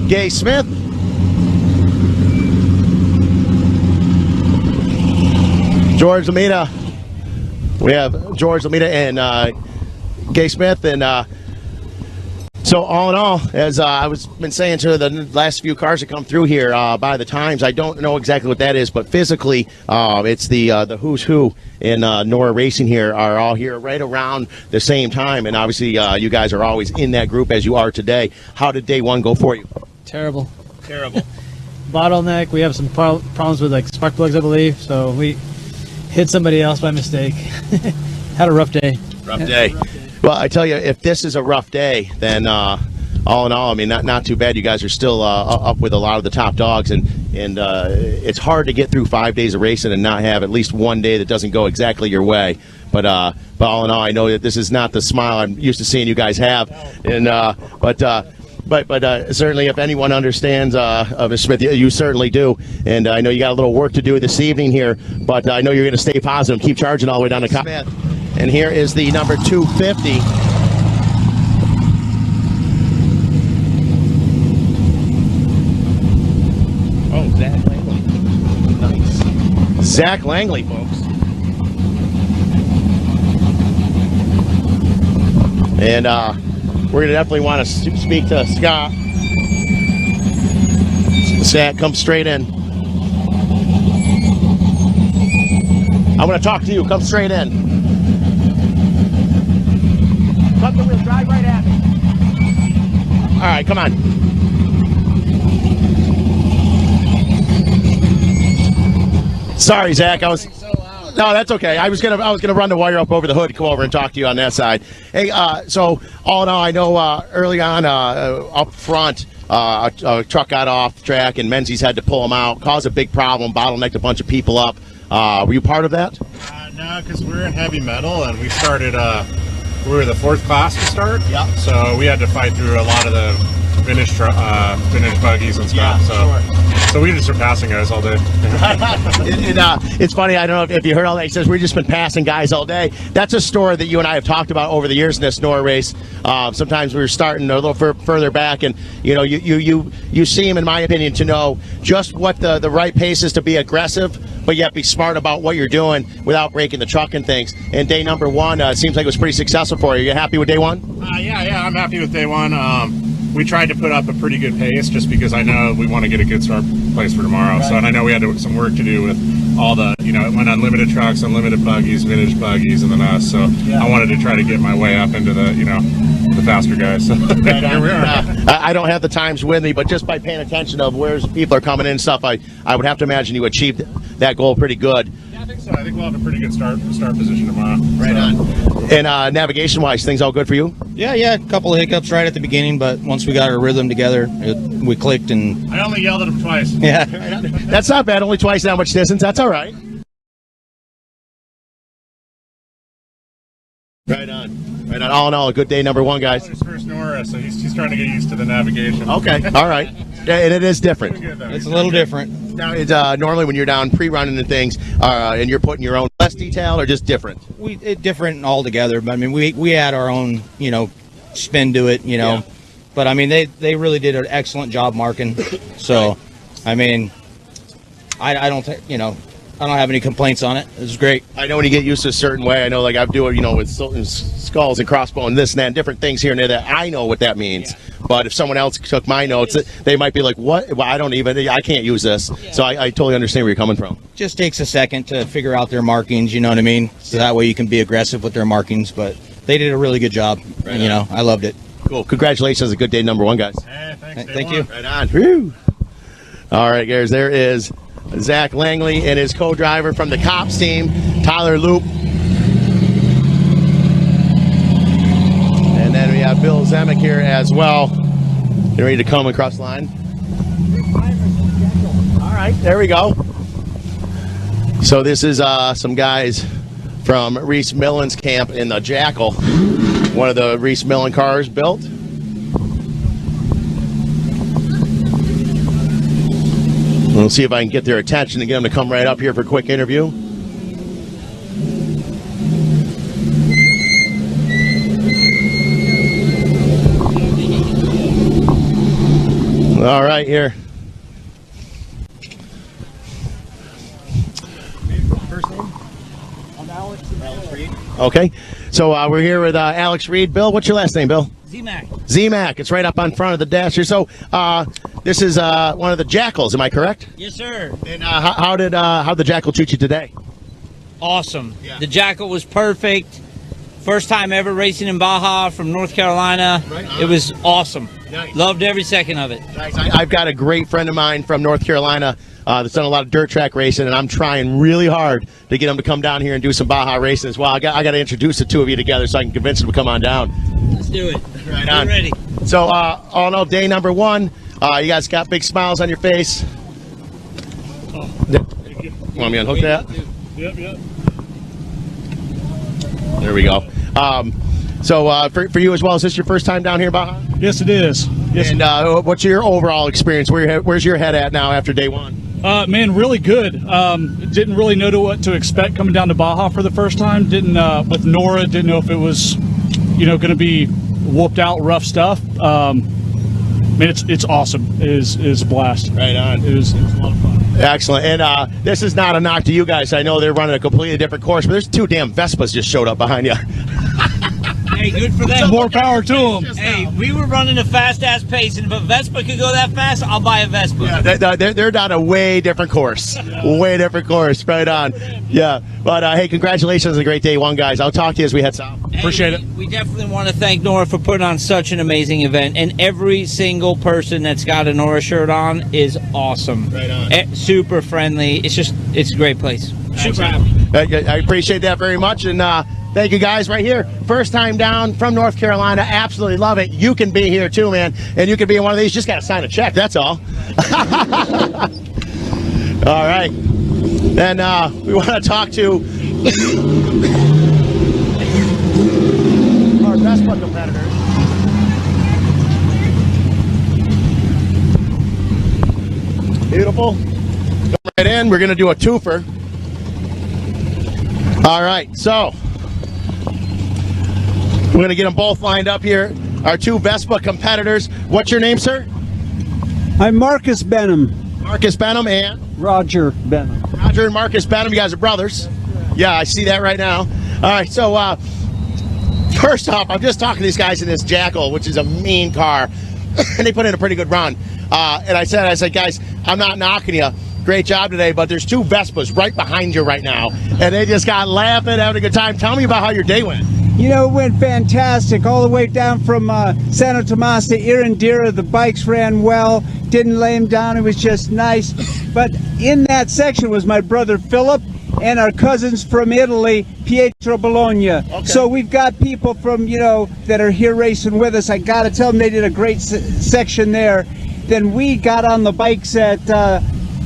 Gay Smith. George Lamina. We have George Lamina and Gay Smith. And so all in all, as I was been saying to the last few cars that come through here by the times, I don't know exactly what that is, but physically it's the who's who in NORRA Racing here are all here right around the same time. And obviously you guys are always in that group as you are today. How did day one go for you? Terrible. Bottleneck. We have some problems with like spark plugs, I believe. So we hit somebody else by mistake. Had a rough day. Rough day. Well, I tell you, if this is a rough day, then all in all, I mean, not too bad. You guys are still up with a lot of the top dogs, and it's hard to get through 5 days of racing and not have at least one day that doesn't go exactly your way. But all in all, I know that this is not the smile I'm used to seeing you guys have, and But certainly, if anyone understands Mr. Smith, you certainly do. And I know you got a little work to do this evening here, but I know you're going to stay positive and keep charging all the way down to Smith. And here is the number 250. Oh, Zack Langley. Nice. Zack Langley, folks. And we're going to definitely want to speak to Scott. Zach, come straight in. I'm going to talk to you. Come straight in. Cut the wheel. Drive right at me. All right, come on. Sorry, Zach. No, that's okay. I was gonna run the wire up over the hood, come over and talk to you on that side. Hey, so all in all, I know early on up front, a truck got off track and Menzies had to pull him out, caused a big problem, bottlenecked a bunch of people up. Were you part of that? No, because we're in heavy metal and we started. We were the fourth class to start. Yeah. So we had to fight through a lot of the finished buggies and stuff. So we just are passing guys all day. It's funny, I don't know if you heard all that. He says we've just been passing guys all day. That's a story that you and I have talked about over the years in this NORRA race. Sometimes we were starting a little further back, and you seem, in my opinion, to know just what the right pace is to be aggressive, but yet be smart about what you're doing without breaking the truck and things. And day number one seems like it was pretty successful for you. You happy with day one? Yeah, I'm happy with day one. We tried to put up a pretty good pace just because I know we want to get a good start place for tomorrow. Right. So, and I know we had some work to do with all the, it went unlimited trucks, unlimited buggies, vintage buggies, and then us. So I wanted to try to get my way up into the, the faster guys. So right here we are. I don't have the times with me, but just by paying attention of where people are coming in and stuff, I would have to imagine you achieved that goal pretty good. Yeah, I think so. I think we'll have a pretty good start position tomorrow. Right on. And navigation-wise, things all good for you? Yeah, a couple of hiccups right at the beginning, but once we got our rhythm together, we clicked and... I only yelled at him twice. Yeah. That's not bad. Only twice that much distance. That's all right. Right on. Right on. All in all, a good day number one, guys. His first NORRA, so he's trying to get used to the navigation. Okay. All right. Yeah, and it is different. It's a little different. Now, it's normally when you're down pre-running and things, and you're putting your own less detail, or just different? Different altogether, but I mean, we add our own, spin to it, Yeah. But I mean, they really did an excellent job marking. So, I mean, I don't think, I don't have any complaints on it. It was great. I know when you get used to a certain way, I know like I do it, with skulls and crossbones, this and that, and different things here and there that I know what that means. Yeah. But if someone else took my notes, they might be like, what? Well, I can't use this. Yeah. So I totally understand where you're coming from. Just takes a second to figure out their markings, you know what I mean? So that way you can be aggressive with their markings. But they did a really good job. Right and, I loved it. Cool. Congratulations. A good day number one, guys. Hey, thanks. Thank you. Right on. Woo. All right, guys, there is Zack Langley and his co-driver from the Cops team, Tyler Loop. And then we have Bill Zemek here as well. Getting ready to come across the line. All right, there we go. So this is some guys from Reese Millen's camp in the Jackal. One of the Reese Millen cars built. We'll see if I can get their attention and get them to come right up here for a quick interview. All right, here. First name? I'm Alex Reed. Okay, so we're here with Alex Reed. Bill, what's your last name, Bill? Z-Mac. Z-Mac. It's right up on front of the dash here. So this is one of the Jackals, am I correct? Yes, sir. And how did the Jackal treat you today? Awesome. Yeah. The Jackal was perfect. First time ever racing in Baja from North Carolina. Right. It was awesome. Nice. Loved every second of it. Nice. I've got a great friend of mine from North Carolina that's done a lot of dirt track racing, and I'm trying really hard to get him to come down here and do some Baja racing as well. I got to introduce the two of you together so I can convince him to come on down. Let's do it. Right on. We're ready. So, all in all, day number one, you guys got big smiles on your face. Thank you. Want me to unhook that? Yep. There we go. So for you as well, is this your first time down here in Baja? Yes, it is. Yes. And what's your overall experience? Where's your head at now after day one? Man, really good. Didn't really know what to expect coming down to Baja for the first time. Didn't with NORRA, didn't know if it was, going to be whooped out rough stuff. Man, it's awesome. It is a blast. Right on. It was a lot of fun. Excellent. And this is not a knock to you guys. I know they're running a completely different course, but there's two damn Vespas just showed up behind you. Hey, good for them. More power to them. Hey, we were running a fast-ass pace, and if a Vespa could go that fast, I'll buy a Vespa. Yeah, they're on a way different course. Way different course. Right on. Yeah. But, hey, congratulations on a great day one, guys. I'll talk to you as we head south. Hey, appreciate it. We definitely want to thank NORRA for putting on such an amazing event, and every single person that's got a NORRA shirt on is awesome. Right on. Super friendly. It's a great place. Super happy. I appreciate that very much, and thank you guys right here. First time down from North Carolina. Absolutely love it. You can be here too, man, and you can be in one of these. Just got to sign a check. That's all. All right. Then we want to talk to our Vespa competitors. Beautiful. Come right in. We're going to do a twofer. All right, so we're going to get them both lined up here. Our two Vespa competitors. What's your name, sir? I'm Marcus Benham. Marcus Benham and? Roger Benham. Roger and Marcus Benham. You guys are brothers. Yeah, I see that right now. All right, so first off, I'm just talking to these guys in this Jackal, which is a mean car, and they put in a pretty good run. And I said, guys, I'm not knocking you. Great job today, but there's two Vespas right behind you right now, and they just got laughing, having a good time. Tell me about how your day went. You know, it went fantastic all the way down from Santo Tomas to Irandira. The bikes ran well, didn't lay them down. It was just nice. But in that section was my brother Philip and our cousins from Italy, Pietro Bologna. Okay. So we've got people from, you know, that are here racing with us. I got to tell them they did a great section there. Then we got on the bikes at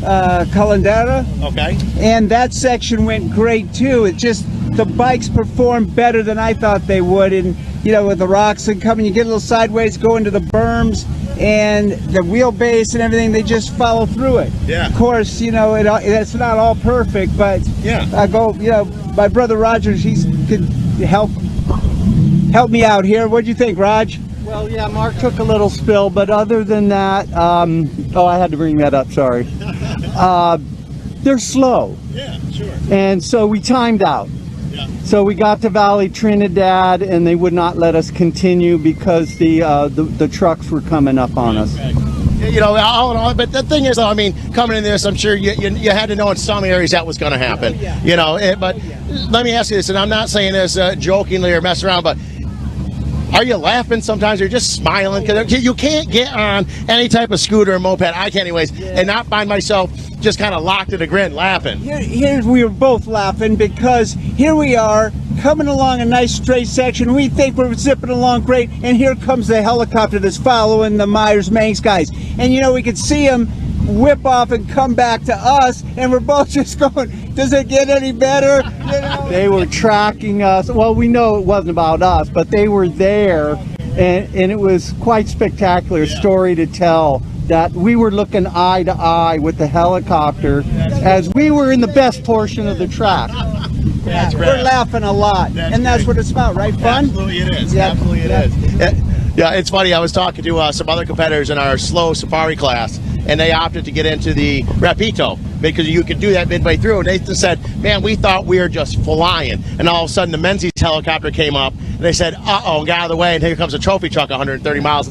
Calandera. Okay. And that section went great too. It just, the bikes performed better than I thought they would. And, you know, with the rocks and coming, you get a little sideways, go into the berms, and the wheelbase and everything, they just follow through it. Yeah. Of course, you know, it's not all perfect, but yeah. I go, you know, my brother Rogers, he could help me out here. What'd you think, Raj? Well, yeah, Mark took a little spill, but other than that, oh, I had to bring that up, sorry. They're slow. Yeah, sure. And so we timed out. Yeah. So we got to Valley Trinidad, and they would not let us continue because the trucks were coming up on us. You know, all in all, but the thing is, though, I mean, coming in this, I'm sure you had to know in some areas that was going to happen. You know, but let me ask you this, and I'm not saying this jokingly or mess around, but are you laughing sometimes, or just smiling? Because you can't get on any type of scooter or moped, I can't anyways, and not find myself just kind of locked in a grin laughing. Here we were both laughing because here we are coming along a nice straight section. We think we're zipping along great, and here comes the helicopter that's following the Myers-Manx guys. And you know, we could see them whip off and come back to us, and we're both just going, does it get any better? You know? They were tracking us. Well, we know it wasn't about us, but they were there, and it was quite spectacular story to tell, that we were looking eye to eye with the helicopter as we were in the best portion of the track. We're laughing a lot, and that's what it's about, right? Fun? Absolutely it is. Yeah. Absolutely it is. Yeah, it's funny. I was talking to some other competitors in our slow safari class, and they opted to get into the Rapito because you could do that midway through. And they said, man, we thought we were just flying. And all of a sudden, the Menzies helicopter came up, and they said, uh-oh, and got out of the way, and here comes a trophy truck 130 miles.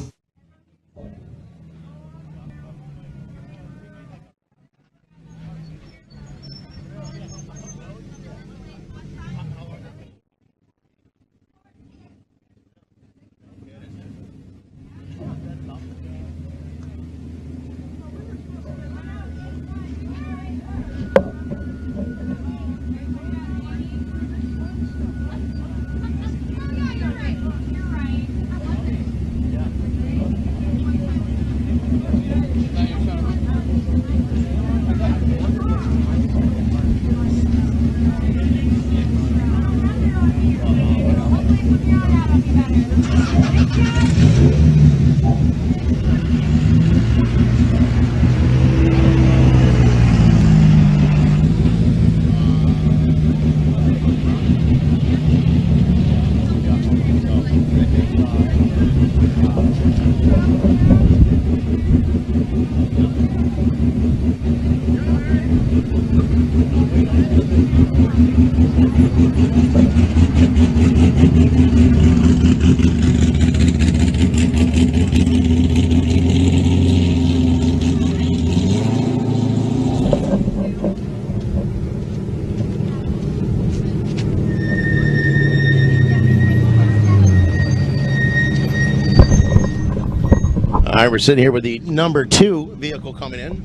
All right, we're sitting here with the number 2 vehicle coming in.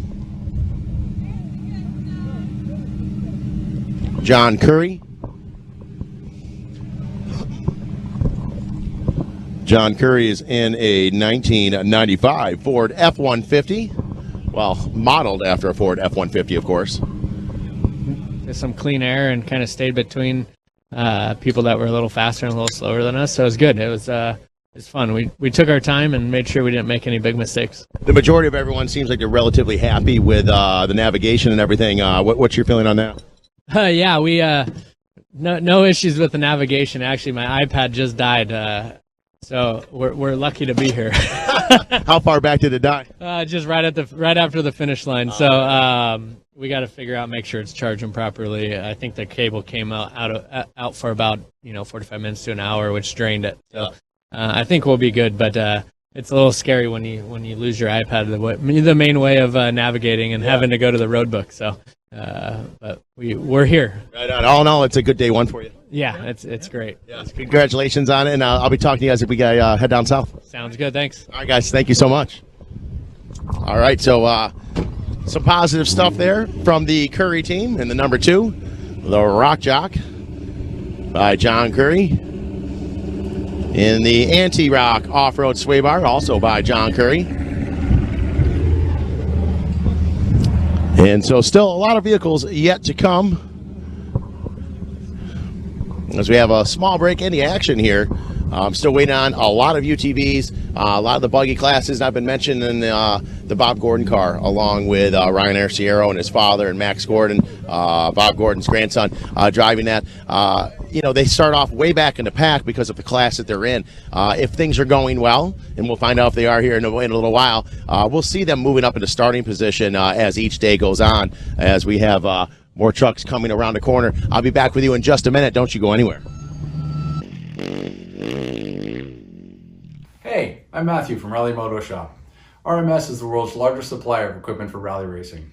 John Curry. John Curry is in a 1995 Ford F-150. Well, modeled after a Ford F-150, of course. There's some clean air and kind of stayed between people that were a little faster and a little slower than us, so it was good. It was fun. We took our time and made sure we didn't make any big mistakes. The majority of everyone seems like they're relatively happy with the navigation and everything. What's your feeling on that? Yeah, we no issues with the navigation. Actually, my iPad just died, so we're lucky to be here. How far back did it die? Just right after the finish line. So we got to figure out, make sure it's charging properly. I think the cable came out for about 45 minutes to an hour, which drained it. So I think we'll be good, but it's a little scary when you lose your iPad, the main way of navigating and having to go to the road book. So, but we're here. Right on. All in all, it's a good day one for you. Yeah, it's great. Congratulations on it, and I'll be talking to you guys if we head down south. Sounds good. Thanks. All right, guys. Thank you so much. All right, so some positive stuff there from the Curry team and the number 2, the Rock Jock by John Curry. In the Anti-Rock Off-Road Sway Bar, also by John Curry. And so still a lot of vehicles yet to come, as we have a small break in the action here. I'm still waiting on a lot of UTVs, a lot of the buggy classes I've been mentioning, the Bob Gordon car, along with Ryan Arciero and his father and Max Gordon, Bob Gordon's grandson, driving that. They start off way back in the pack because of the class that they're in. If things are going well, and we'll find out if they are here in a little while, we'll see them moving up into starting position as each day goes on, as we have more trucks coming around the corner. I'll be back with you in just a minute. Don't you go anywhere. Hey, I'm Matthew from Raleigh Moto Shop. RMS is the world's largest supplier of equipment for rally racing.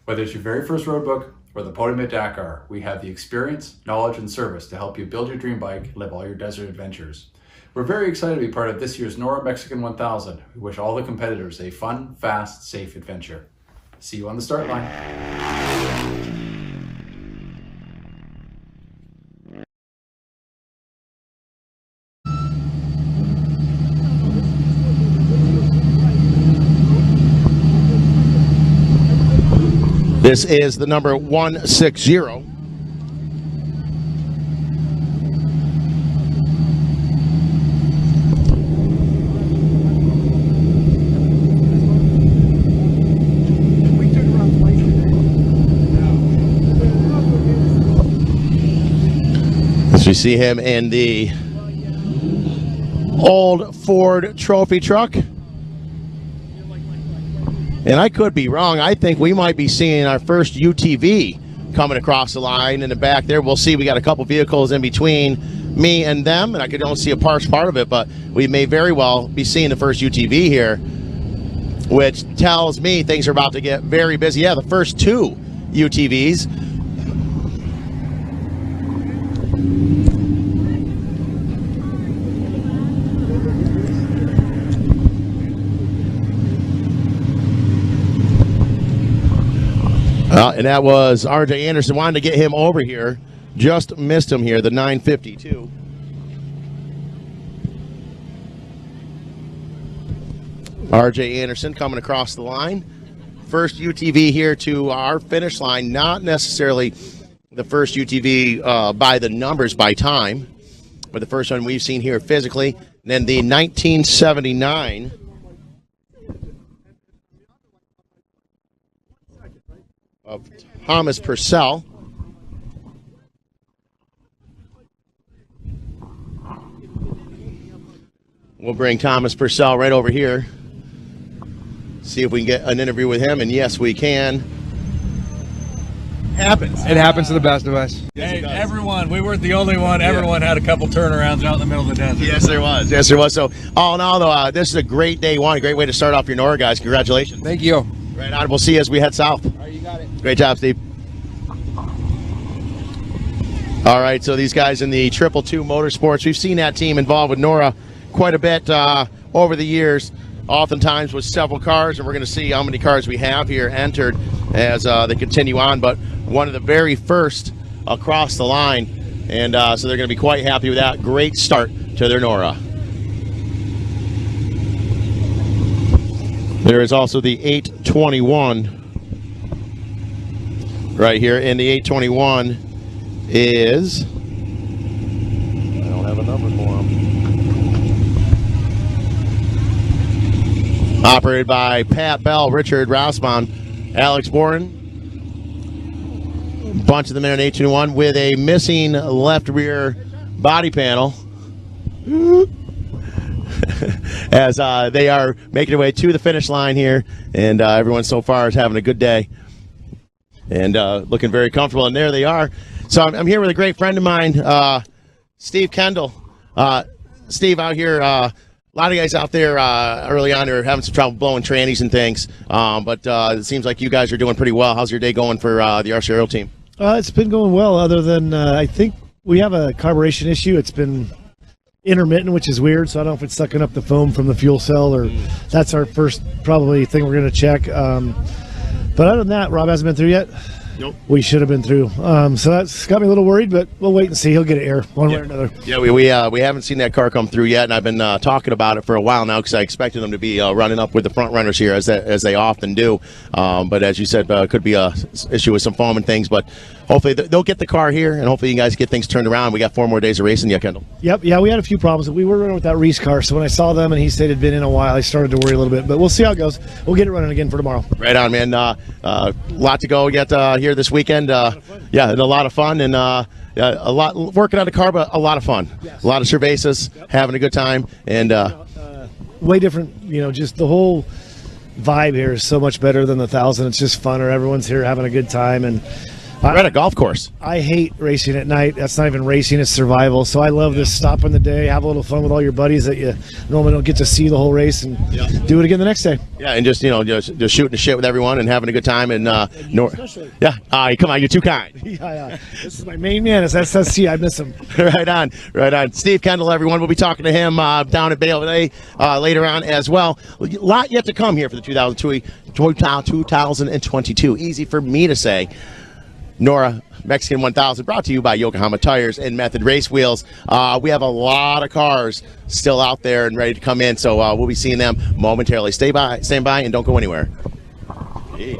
Whether it's your very first road book or the Podium at Dakar, we have the experience, knowledge, and service to help you build your dream bike and live all your desert adventures. We're very excited to be part of this year's NORRA Mexican 1000. We wish all the competitors a fun, fast, safe adventure. See you on the start line. This is the number 160. As we see him in the old Ford trophy truck. And I could be wrong. I think we might be seeing our first UTV coming across the line in the back there. We'll see. We got a couple vehicles in between me and them, and I could only see a part of it, but we may very well be seeing the first UTV here, which tells me things are about to get very busy. Yeah, the first 2 UTVs. And that was R.J. Anderson. Wanted to get him over here. Just missed him here, the 952. R.J. Anderson coming across the line. First UTV here to our finish line. Not necessarily the first UTV by the numbers, by time, but the first one we've seen here physically. And then the 1979 of Thomas Purcell. We'll bring Thomas Purcell right over here. See if we can get an interview with him, and yes, we can. Happens. It happens to the best of us. Hey, everyone, we weren't the only one. Everyone had a couple turnarounds out in the middle of the desert. Yes, there was. Yes, there was. So, all in all, though, this is a great day one. A great way to start off your NORRA, guys. Congratulations. Thank you. Right on. We'll see you as we head south. All right, you got it. Great job, Steve. All right, so these guys in the Two Motorsports, we've seen that team involved with NORRA quite a bit over the years, oftentimes with several cars, and we're going to see how many cars we have here entered as they continue on, but one of the very first across the line, and so they're going to be quite happy with that. Great start to their NORRA. There is also the 821 right here, and the 821 is, I don't have a number for him. Operated by Pat Bell, Richard Rossman, Alex Boren. A bunch of them in an 821 with a missing left rear body panel. As they are making their way to the finish line here, and everyone so far is having a good day and looking very comfortable, and there they are. So I'm here with a great friend of mine, Steve Kendall. Steve, out here, a lot of guys out there early on are having some trouble blowing trannies and things, but it seems like you guys are doing pretty well. How's your day going for the RCRO team? It's been going well, other than I think We have a carburation issue. It's been intermittent, which is weird, so I don't know if it's sucking up the foam from the fuel cell, or that's our first probably thing we're going to check. But other than that, Rob hasn't been through yet. Nope. We should have been through. So that's got me a little worried, but we'll wait and see. He'll get an air one way or another. Yeah, we haven't seen that car come through yet, and I've been talking about it for a while now because I expected them to be running up with the front runners here as they often do. But as you said, could be a issue with some foam and things. But hopefully they'll get the car here, and hopefully you guys get things turned around. We got 4 more days of racing, yeah, Kendall. Yep. Yeah, we had a few problems. We were running with that race car, so when I saw them and he said it had been in a while, I started to worry a little bit. But we'll see how it goes. We'll get it running again for tomorrow. Right on, man. Lot to go yet here this weekend. Yeah, and a lot of fun, and a lot working on the car, but a lot of fun. Yes. A lot of cervezas, having a good time, and way different. Just the whole vibe here is so much better than the 1,000. It's just funner. Everyone's here having a good time, and we're at a golf course. I hate racing at night. That's not even racing, it's survival. So I love this stop in the day, have a little fun with all your buddies that you normally don't get to see the whole race, and do it again the next day. Yeah, and just shooting the shit with everyone and having a good time. And come on, you're too kind. Yeah. This is my main man. It's SSC. I miss him. Right on. Steve Kendall, everyone. We'll be talking to him down at Bale today later on as well. A lot yet to come here for the 2022. Easy for me to say. NORRA Mexican 1000 brought to you by Yokohama Tires and Method Race Wheels. We have a lot of cars still out there and ready to come in, so we'll be seeing them momentarily. Stand by, and don't go anywhere. Yeah.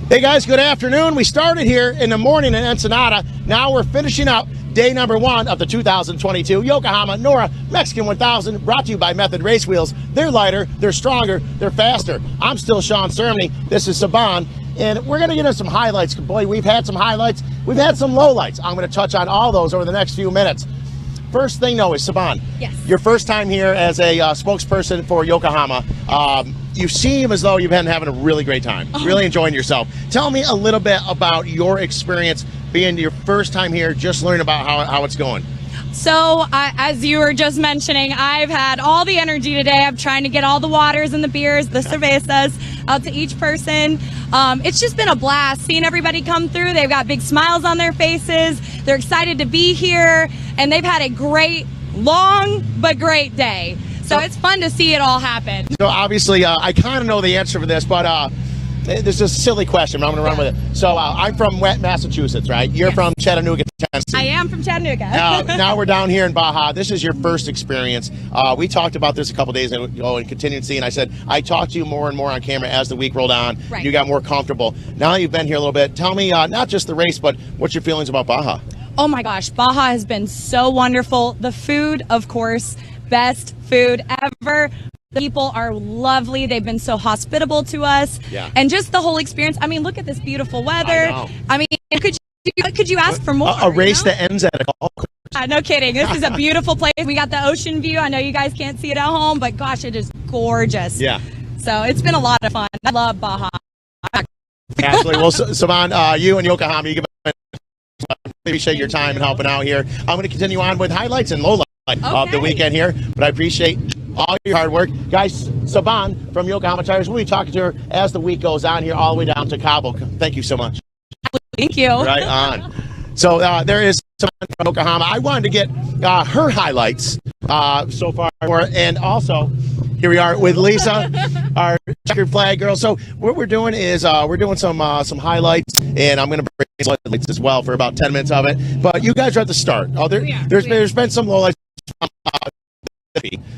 Hey guys, good afternoon. We started here in the morning in Ensenada. Now we're finishing up day number 1 of the 2022 Yokohama NORRA Mexican 1000, brought to you by Method Race Wheels. They're lighter, they're stronger, they're faster. I'm still Sean Cermony. This is Saban, and we're going to get into some highlights. Boy, we've had some highlights. We've had some lowlights. I'm going to touch on all those over the next few minutes. First thing, though, is Saban. Yes. Your first time here as a spokesperson for Yokohama. You seem as though you've been having a really great time, really enjoying yourself. Tell me a little bit about your experience being your first time here, just learning about how it's going. So, as you were just mentioning, I've had all the energy today. I'm trying to get all the waters and the beers, the cervezas, out to each person. It's just been a blast seeing everybody come through. They've got big smiles on their faces. They're excited to be here, and they've had a great, long, but great day. So it's fun to see it all happen. So obviously, I kind of know the answer for this, but this is a silly question, but I'm going to run with it. So I'm from Massachusetts, right? You're from Chattanooga, Tennessee. I am from Chattanooga. Now we're down here in Baja. This is your first experience. We talked about this a couple days ago in Contingency, and I said I talked to you more and more on camera as the week rolled on. Right. You got more comfortable. Now you've been here a little bit. Tell me, not just the race, but what's your feelings about Baja? Oh my gosh, Baja has been so wonderful. The food, of course, best food ever. The people are lovely. They've been so hospitable to us. Yeah. And just the whole experience. I mean, look at this beautiful weather. I mean, could you ask for more? A race that ends at a golf course. No kidding. This is a beautiful place. We got the ocean view. I know you guys can't see it at home, but gosh, it is gorgeous. Yeah. So it's been a lot of fun. I love Baja. Absolutely. Well, Saban, you and Yokohama, you appreciate your time and helping out here. I'm going to continue on with highlights and lowlights of the weekend here, but I appreciate all your hard work. Guys, Saban from Yokohama Tires, we'll be talking to her as the week goes on here all the way down to Cabo. Thank you so much. Thank you. Right on. So there is Saban from Yokohama. I wanted to get her highlights so far, and also here we are with Lisa, our checkered flag girl. So what we're doing is we're doing some highlights, and I'm going to bring highlights as well for about 10 minutes of it. But you guys are at the start. There's been some lowlights,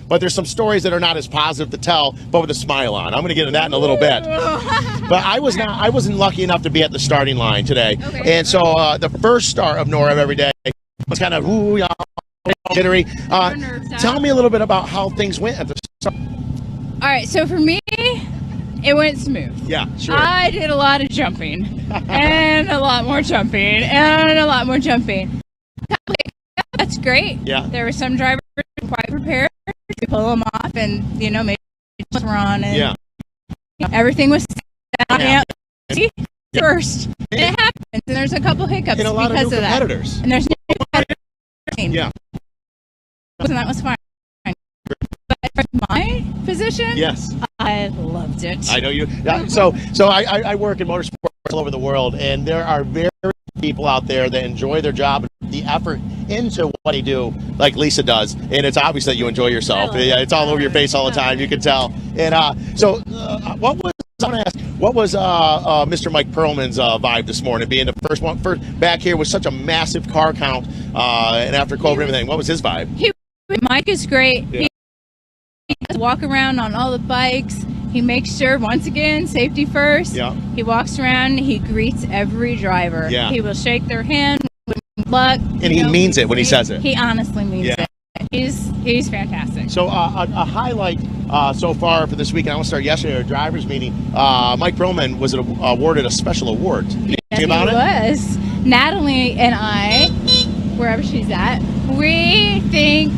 but there's some stories that are not as positive to tell, but with a smile on. I'm going to get into that in a little bit. But I wasn't lucky enough to be at the starting line today, and so the first start of NORRA every day was kind of jittery. Tell me a little bit about how things went at the start. All right, so for me, it went smooth. Yeah, sure. I did a lot of jumping, and a lot more jumping, and a lot more jumping. That's great. Yeah. There were some drivers who were quite prepared to pull them off, and maybe just run, and everything was set on the first. And it happens, and there's a couple hiccups And a lot of because new of that. competitors. And there's no competitors. Yeah. And that was fine. But from my position, Yes. I loved it. I know you. Yeah, so I work in motorsports all over the world, and there are very people out there that enjoy their job, the effort into what they do, like Lisa does, and it's obvious that you enjoy yourself. Yeah, it's all over your face all the time. You can tell. And what was Mr. Mike Perlman's vibe this morning, being the first back here with such a massive car count, and after COVID and everything? What was his vibe? Mike is great. Yeah. He does walk around on all the bikes. He makes sure, once again, safety first. Yeah. He walks around. He greets every driver. Yeah. He will shake their hand, wish them luck. And he means it when he says it. He honestly means it. He's fantastic. So a highlight so far for this weekend, I want to start yesterday at our drivers meeting. Mike Perlman was awarded a special award. Can you tell me about it? Was. Natalie and I, wherever she's at, we think,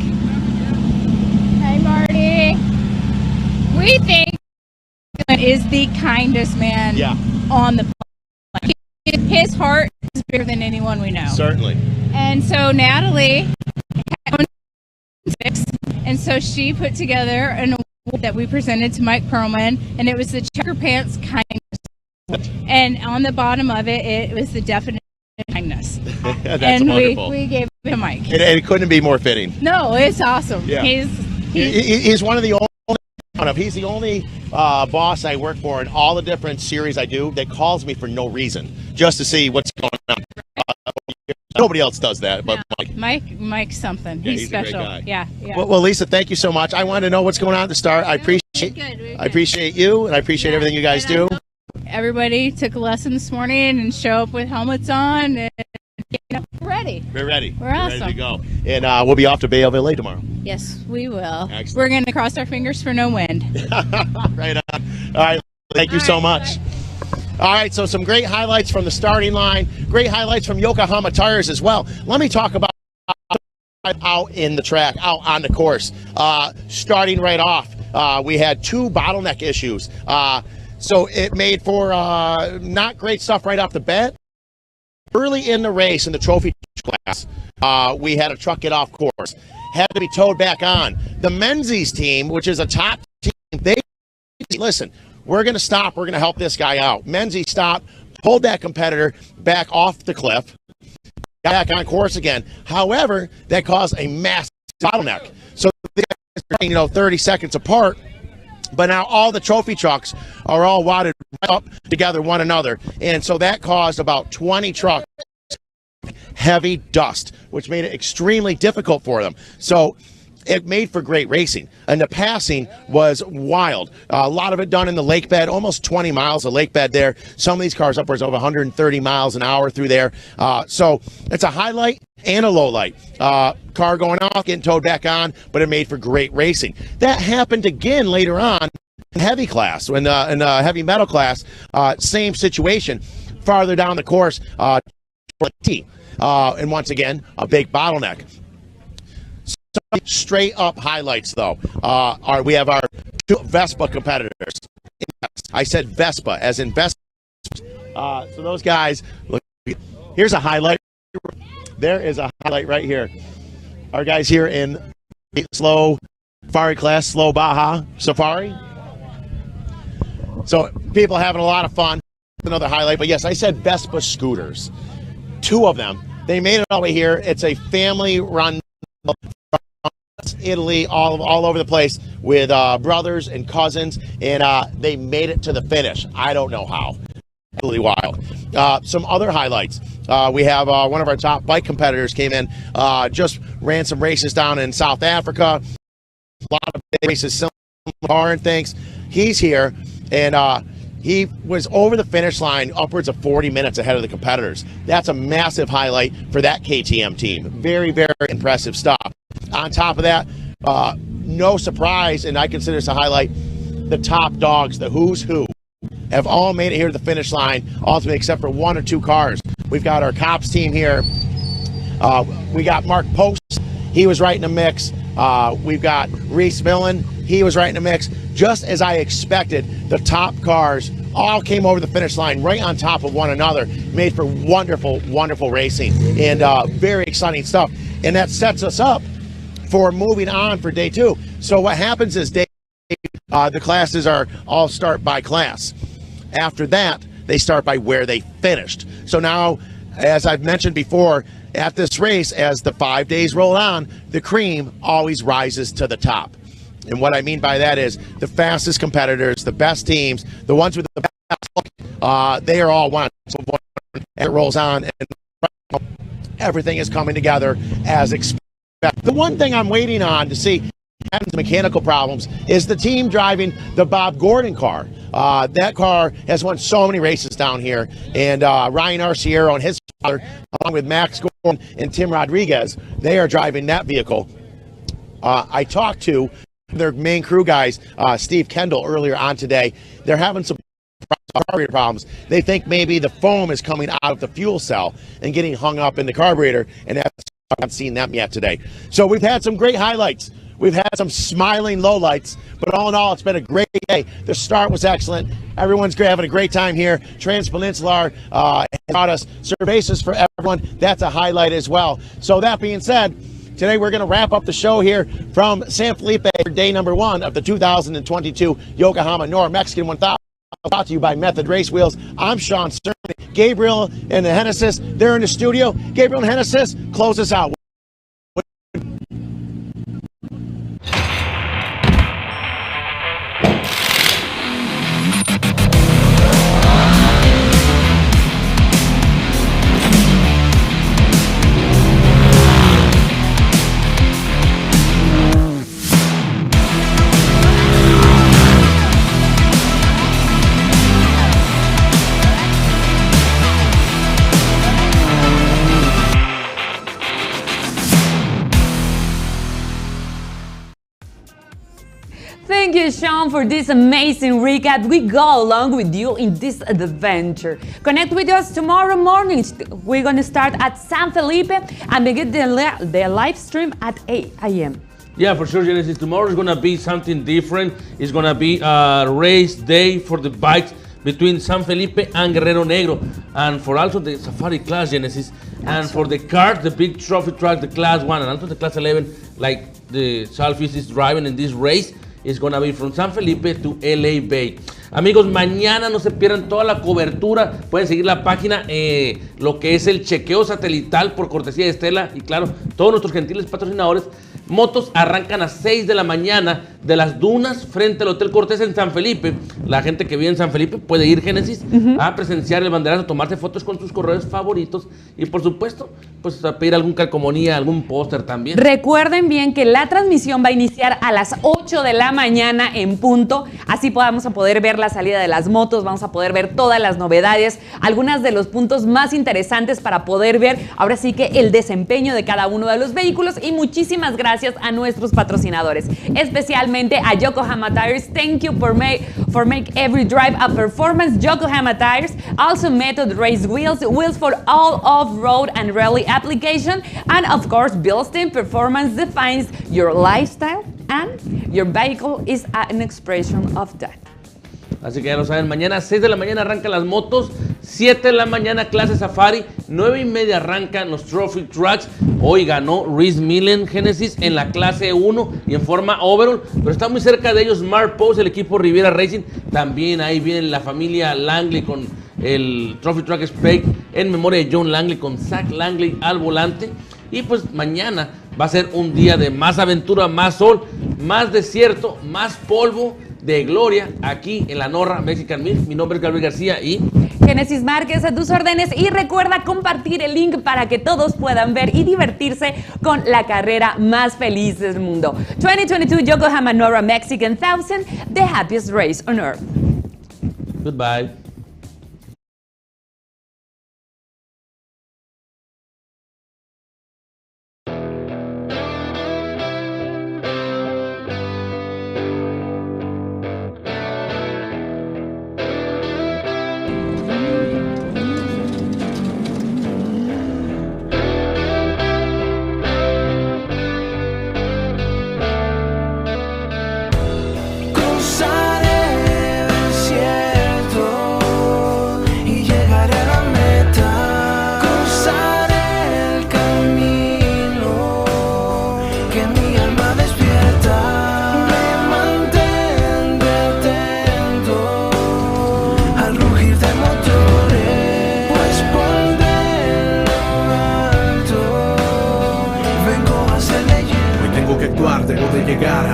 hi Marty, we think is the kindest man on the planet. His heart is bigger than anyone we know. Certainly. And so Natalie had 6, and so she put together an award that we presented to Mike Perlman, and it was the Checker Pants Kindness. And on the bottom of it, it was the definition of kindness. That's and wonderful. we gave it to Mike. And it couldn't be more fitting. No, it's awesome. Yeah. He's one of the only. He's the only boss I work for in all the different series I do that calls me for no reason, just to see what's going on. Nobody else does that, but Mike. Mike's something. Yeah, he's he's a great special. guy. Yeah. Well, Lisa, thank you so much. I wanted to know what's going on at the start. I appreciate you, and I appreciate everything you guys do. Everybody took a lesson this morning and show up with helmets on, and we're ready. We're ready. We're awesome. Ready to go. And we'll be off to Bay of LA tomorrow. Yes, we will. Excellent. We're going to cross our fingers for no wind. Right on. All right. Thank you so much. All right, so some great highlights from the starting line. Great highlights from Yokohama Tires as well. Let me talk about out in the track, out on the course. Starting right off, we had 2 bottleneck issues. So it made for not great stuff right off the bat. Early in the race in the trophy class, we had a truck get off course. Had to be towed back on. The Menzies team, which is a top team, they listen, we're going to stop. We're going to help this guy out. Menzies stopped, pulled that competitor back off the cliff, got back on course again. However, that caused a massive bottleneck. So the guys are 30 seconds apart. But now all the trophy trucks are all wadded up together one another. And so that caused about 20 trucks heavy dust, which made it extremely difficult for them. So it made for great racing. And the passing was wild. A lot of it done in the lake bed, almost 20 miles of lake bed there. Some of these cars upwards of 130 miles an hour through there. So it's a highlight and a low light. Car going off, getting towed back on, but it made for great racing. That happened again later on in heavy class, in the heavy metal class. Same situation. Farther down the course, and once again, a big bottleneck. Straight up highlights, though. We have our 2 Vespa competitors. I said Vespa, as in Vespa. So those guys, look, here's a highlight. There is a highlight right here. Our guys here in slow Safari class, slow Baja Safari. So people having a lot of fun. Another highlight, but yes, I said Vespa scooters. 2 of them. They made it all the way here. It's a family-run Italy, all over the place with brothers and cousins, and they made it to the finish. I don't know how. Absolutely wild. Some other highlights. We have one of our top bike competitors came in, just ran some races down in South Africa. A lot of races, similar and things. He's here, and he was over the finish line upwards of 40 minutes ahead of the competitors. That's a massive highlight for that KTM team. Very, very impressive stuff. On top of that, no surprise, and I consider this a highlight, the top dogs, the who's who, have all made it here to the finish line, ultimately except for 1 or 2 cars. We've got our cops team here. We got Mark Post he was right in the mix. We've got McMillan, he was right in the mix. Just as I expected, the top cars all came over the finish line right on top of one another. Made for wonderful, wonderful racing and very exciting stuff. And that sets us up for moving on for day 2. So what happens is the classes are all start by class. After that, they start by where they finished. So now, as I've mentioned before, at this race, as the 5 days roll on, the cream always rises to the top. And what I mean by that is the fastest competitors, the best teams, the ones with the best look, they are all one. So it rolls on, and everything is coming together as expected. The one thing I'm waiting on to see happens mechanical problems is the team driving the Bob Gordon car. That car has won so many races down here, and Ryan Arciero and his father, along with Max Gordon and Tim Rodriguez, they are driving that vehicle. I talked to their main crew guys, Steve Kendall, earlier on today. They're having some carburetor problems. They think maybe the foam is coming out of the fuel cell and getting hung up in the carburetor, and I haven't seen them yet today. So we've had some great highlights. We've had some smiling lowlights, but all in all, it's been a great day. The start was excellent. Everyone's having a great time here. Trans-Peninsular brought us cervezas for everyone. That's a highlight as well. So that being said, today we're going to wrap up the show here from San Felipe for day number 1 of the 2022 Yokohama NORRA Mexican 1000. Brought to you by Method Race Wheels. I'm Sean Cerny. Gabriel and the Hennessis, they're in the studio. Gabriel and Hennessis, close us out. Thank you, Sean, for this amazing recap. We go along with you in this adventure. Connect with us tomorrow morning. We're going to start at San Felipe and begin the live stream at 8 a.m. Yeah, for sure, Genesis. Tomorrow is going to be something different. It's going to be a race day for the bikes between San Felipe and Guerrero Negro. And for also the Safari class, Genesis. And for the kart, the big trophy truck, the class 1 and also the class 11, like the Southeast is driving in this race, is going to be from San Felipe to LA Bay. Amigos, mañana no se pierdan toda la cobertura. Pueden seguir la página, lo que es el chequeo satelital por cortesía de Estela y claro, todos nuestros gentiles patrocinadores. Motos arrancan a 6 de la mañana de las dunas frente al Hotel Cortés en San Felipe. La gente que vive en San Felipe puede ir, Génesis, a presenciar el banderazo, tomarse fotos con sus corredores favoritos y por supuesto, pues a pedir algún calcomanía, algún póster también. Recuerden bien que la transmisión va a iniciar a las 8 de la mañana en punto. Así vamos a poder ver la salida de las motos, vamos a poder ver todas las novedades, algunas de los puntos más interesantes para poder ver ahora sí que el desempeño de cada uno de los vehículos y muchísimas gracias a nuestros patrocinadores, especialmente a Yokohama Tires. Thank you for make every drive a performance. Yokohama Tires, also Method Race Wheels, wheels for all off-road and rally application, and of course, Bilstein Performance defines your lifestyle and your vehicle is an expression of that. Así que ya lo saben, mañana a 6 de la mañana arrancan las motos, 7 de la mañana clase Safari, 9:30 arrancan los Trophy Trucks. Hoy ganó McMillan Genesis en la clase 1 y en forma overall, pero está muy cerca de ellos Smart Post, el equipo Riviera Racing. También ahí viene la familia Langley con el Trophy Truck Spec en memoria de John Langley con Zack Langley al volante. Y pues mañana va a ser un día de más aventura, más sol, más desierto, más polvo de gloria aquí en la NORRA Mexican Mills. Mi nombre es Gabriel García y Génesis Márquez a tus órdenes y recuerda compartir el link para que todos puedan ver y divertirse con la carrera más feliz del mundo. 2022 Yokohama NORRA Mexican 1000, the happiest race on earth. Goodbye.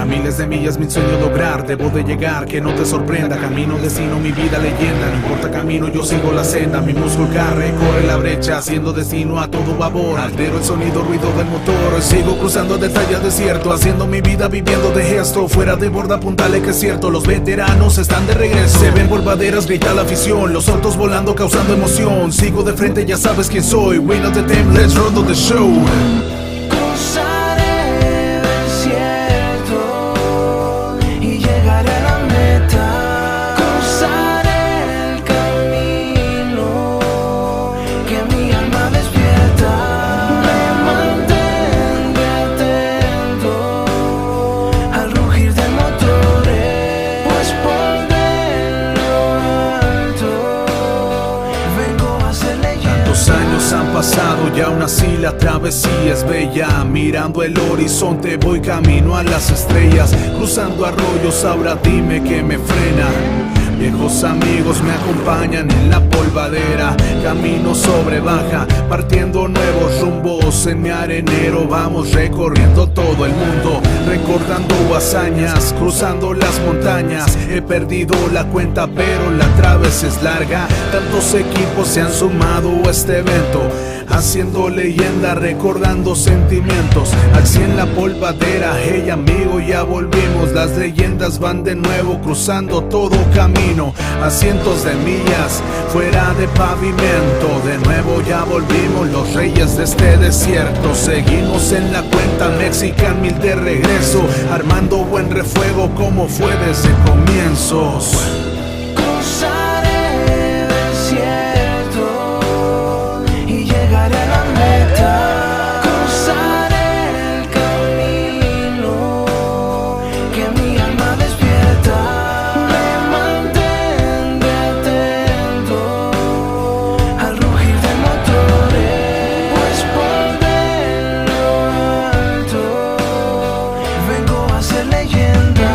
A miles de millas mi sueño lograr, debo de llegar, que no te sorprenda. Camino, destino, mi vida leyenda. No importa camino, yo sigo la senda. Mi músculo corre la brecha, haciendo destino a todo vapor. Altero el sonido, ruido del motor. Sigo cruzando detalles desierto, haciendo mi vida, viviendo de gesto. Fuera de borda, apuntale que es cierto, los veteranos están de regreso. Se ven volvaderas, grita la afición, los autos volando causando emoción. Sigo de frente, ya sabes quién soy. Win of the team, let's run to the show. Cruzaré desierto y llegaré a la meta. Cruzaré el camino que mi alma despierta. Me mantendré atento al rugir de motores, pues por lo alto vengo a ser leyenda. Tantos años han pasado y aún así la travesía es bella. Mirando el horizonte voy camino a las estrellas. Cruzando arroyos, ahora dime que me frena. Viejos amigos me acompañan en la polvadera. Camino sobre baja, partiendo nuevos rumbos. En mi arenero vamos recorriendo todo el mundo, recordando hazañas, cruzando las montañas. He perdido la cuenta pero la travesía es larga. Tantos equipos se han sumado a este evento, haciendo leyenda, recordando sentimientos. Así en la polvadera, hey amigo, ya volvimos. Las leyendas van de nuevo, cruzando todo camino a cientos de millas fuera de pavimento. De nuevo ya volvimos, los reyes de este desierto. Seguimos en la cuenta Mexican 1000 de regreso, armando buen refuego como fue desde comienzos. Cruzaré desierto y llegaré a la meta. Cruzaré el camino que mi alma despierta. Me mantendré atento al rugir de motores, pues por lo alto vengo a ser leyenda.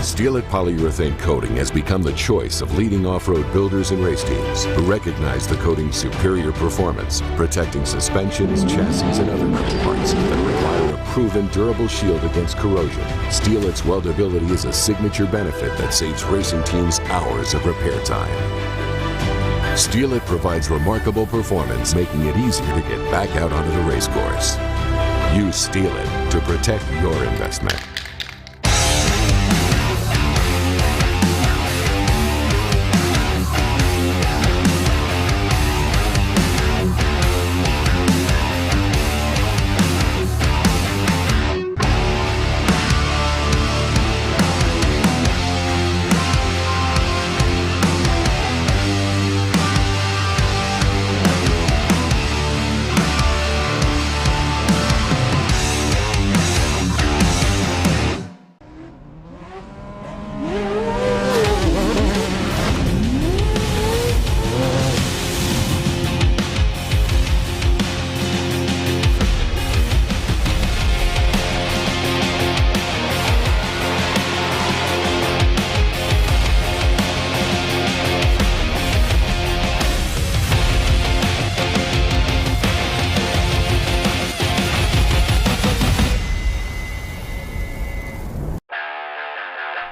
Steelit polyurethane coating has become the choice of leading off-road builders and race teams who recognize the coating's superior performance, protecting suspensions, chassis, and other metal parts that require a proven durable shield against corrosion. Steelit's weldability is a signature benefit that saves racing teams hours of repair time. Steelit provides remarkable performance, making it easier to get back out onto the race course. Use Steelit to protect your investment.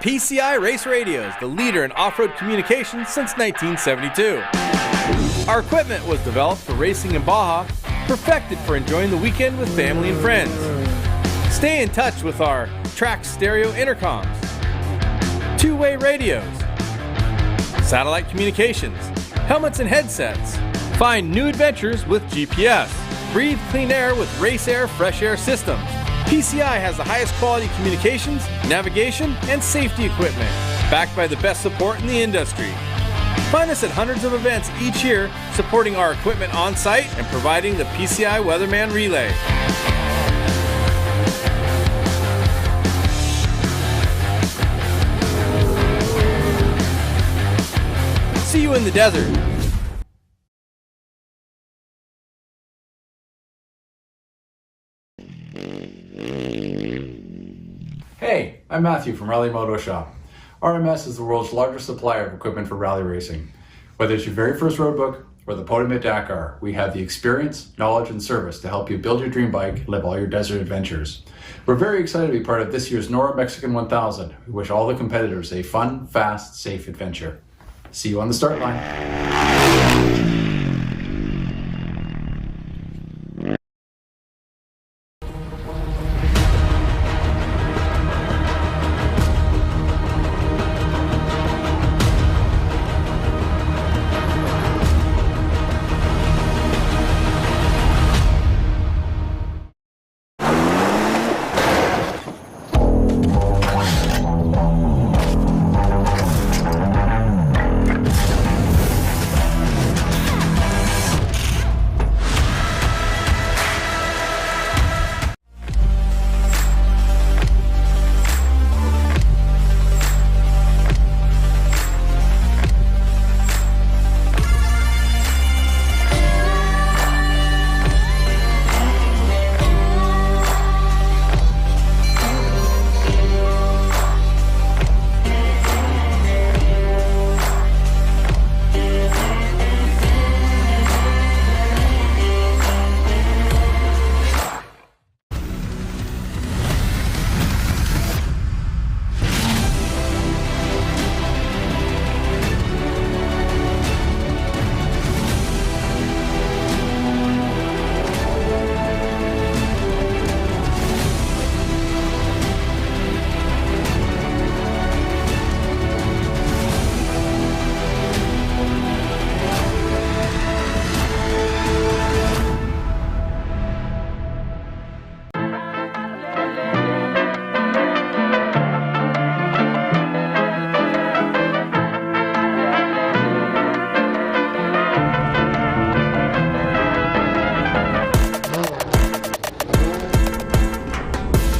PCI Race Radios, the leader in off-road communications since 1972. Our equipment was developed for racing in Baja, perfected for enjoying the weekend with family and friends. Stay in touch with our Trax stereo intercoms, two-way radios, satellite communications, helmets and headsets. Find new adventures with GPS. Breathe clean air with Race Air Fresh Air Systems. PCI has the highest quality communications, navigation, and safety equipment, backed by the best support in the industry. Find us at hundreds of events each year, supporting our equipment on site and providing the PCI Weatherman Relay. See you in the desert. Hey, I'm Matthew from Raleigh Moto Shop. RMS is the world's largest supplier of equipment for rally racing. Whether it's your very first road book or the Podium at Dakar, we have the experience, knowledge, and service to help you build your dream bike, live all your desert adventures. We're very excited to be part of this year's NORRA Mexican 1000. We wish all the competitors a fun, fast, safe adventure. See you on the start line.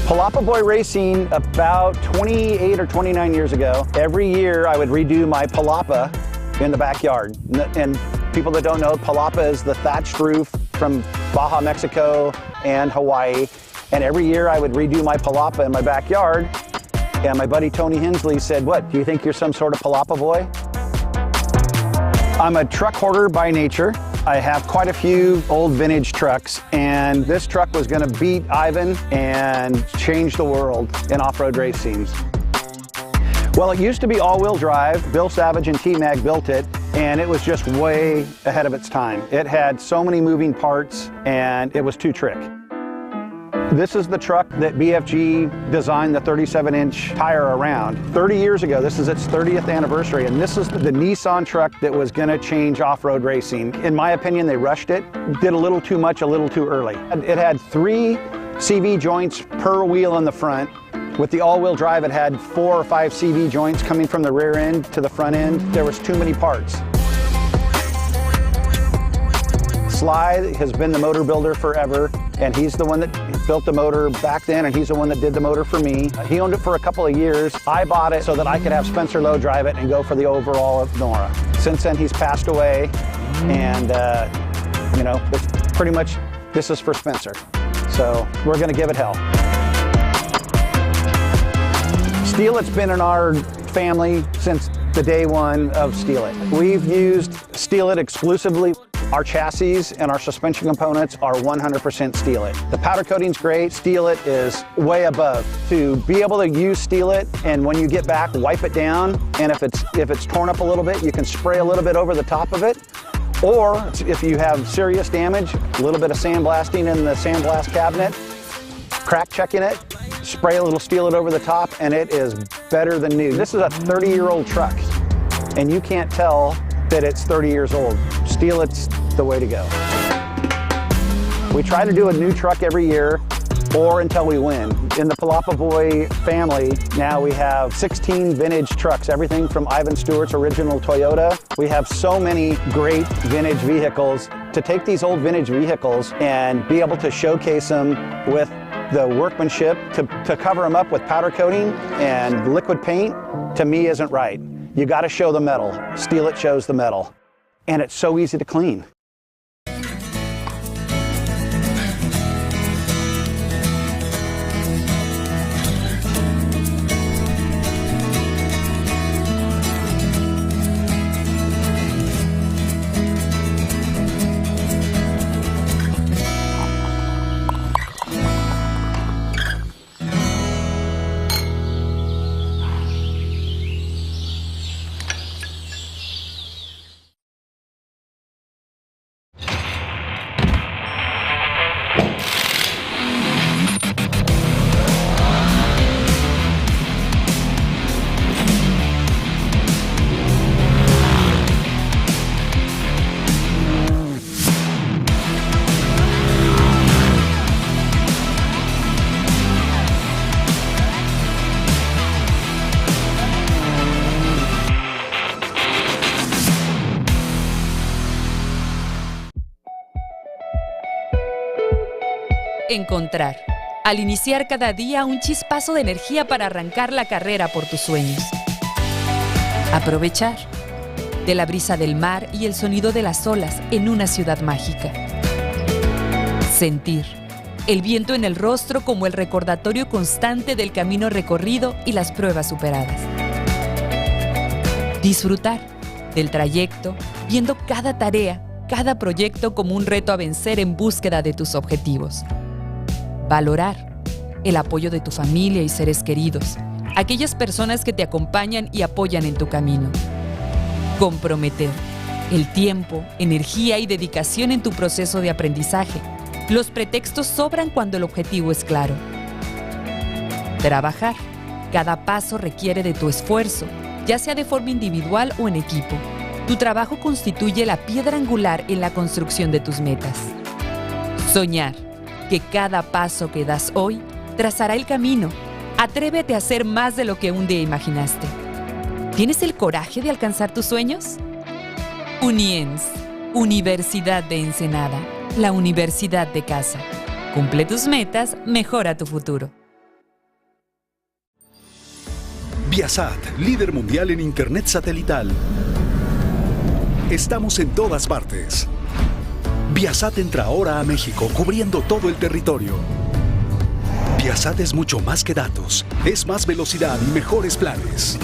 Palapa Boy Racing about 28 or 29 years ago. Every year I would redo my palapa in the backyard. And people that don't know, palapa is the thatched roof from Baja, Mexico and Hawaii. And every year I would redo my palapa in my backyard. And my buddy Tony Hensley said, "What, do you think you're some sort of palapa boy?" I'm a truck hoarder by nature. I have quite a few old vintage trucks, and this truck was going to beat Ivan and change the world in off-road racing. Well, it used to be all-wheel drive. Bill Savage and T-Mag built it, and it was just way ahead of its time. It had so many moving parts, and it was too trick. This is the truck that BFG designed the 37-inch tire around. 30 years ago, this is its 30th anniversary, and this is the Nissan truck that was going to change off-road racing. In my opinion, they rushed it, did a little too much, a little too early. It had 3 CV joints per wheel on the front. With the all-wheel drive, it had 4 or 5 CV joints coming from the rear end to the front end. There was too many parts. Sly has been the motor builder forever, and he's the one that built the motor back then, and he's the one that did the motor for me. He owned it for a couple of years. I bought it so that I could have Spencer Lowe drive it and go for the overall of NORRA. Since then, he's passed away, and you know, pretty much this is for Spencer. So we're going to give it hell. Steelit's been in our family since the day one of Steelit. We've used Steelit exclusively Our chassis and our suspension components are 100% Steelit. The powder coating's great. Steelit is way above. To be able to use Steelit and when you get back, wipe it down, and if it's torn up a little bit, you can spray a little bit over the top of it. Or if you have serious damage, a little bit of sandblasting in the sandblast cabinet, crack checking it, spray a little Steelit over the top, and it is better than new. This is a 30-year-old truck, and you can't tell that it's 30 years old. Steelit's the way to go. We try to do a new truck every year or until we win. In the Palapa Boy family, now we have 16 vintage trucks, everything from Ivan Stewart's original Toyota. We have so many great vintage vehicles. To take these old vintage vehicles and be able to showcase them with the workmanship, to cover them up with powder coating and liquid paint, to me isn't right. You got to show the metal. Steelit shows the metal. And it's so easy to clean. Encontrar. Al iniciar cada día un chispazo de energía para arrancar la carrera por tus sueños. Aprovechar. De la brisa del mar y el sonido de las olas en una ciudad mágica. Sentir. El viento en el rostro como el recordatorio constante del camino recorrido y las pruebas superadas. Disfrutar. Del trayecto, viendo cada tarea, cada proyecto como un reto a vencer en búsqueda de tus objetivos. Valorar el apoyo de tu familia y seres queridos, aquellas personas que te acompañan y apoyan en tu camino. Comprometer el tiempo, energía y dedicación en tu proceso de aprendizaje. Los pretextos sobran cuando el objetivo es claro. Trabajar. Cada paso requiere de tu esfuerzo, ya sea de forma individual o en equipo. Tu trabajo constituye la piedra angular en la construcción de tus metas. Soñar. Que cada paso que das hoy trazará el camino. Atrévete a hacer más de lo que un día imaginaste. ¿Tienes el coraje de alcanzar tus sueños? UNIENS, Universidad de Ensenada, la universidad de casa. Cumple tus metas, mejora tu futuro. Viasat, líder mundial en Internet satelital. Estamos en todas partes. Viasat entra ahora a México, cubriendo todo el territorio. Viasat es mucho más que datos, es más velocidad y mejores planes.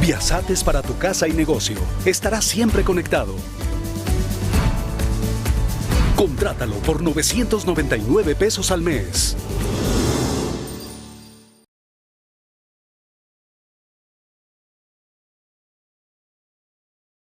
Viasat es para tu casa y negocio, estarás siempre conectado. Contrátalo por $999 al mes.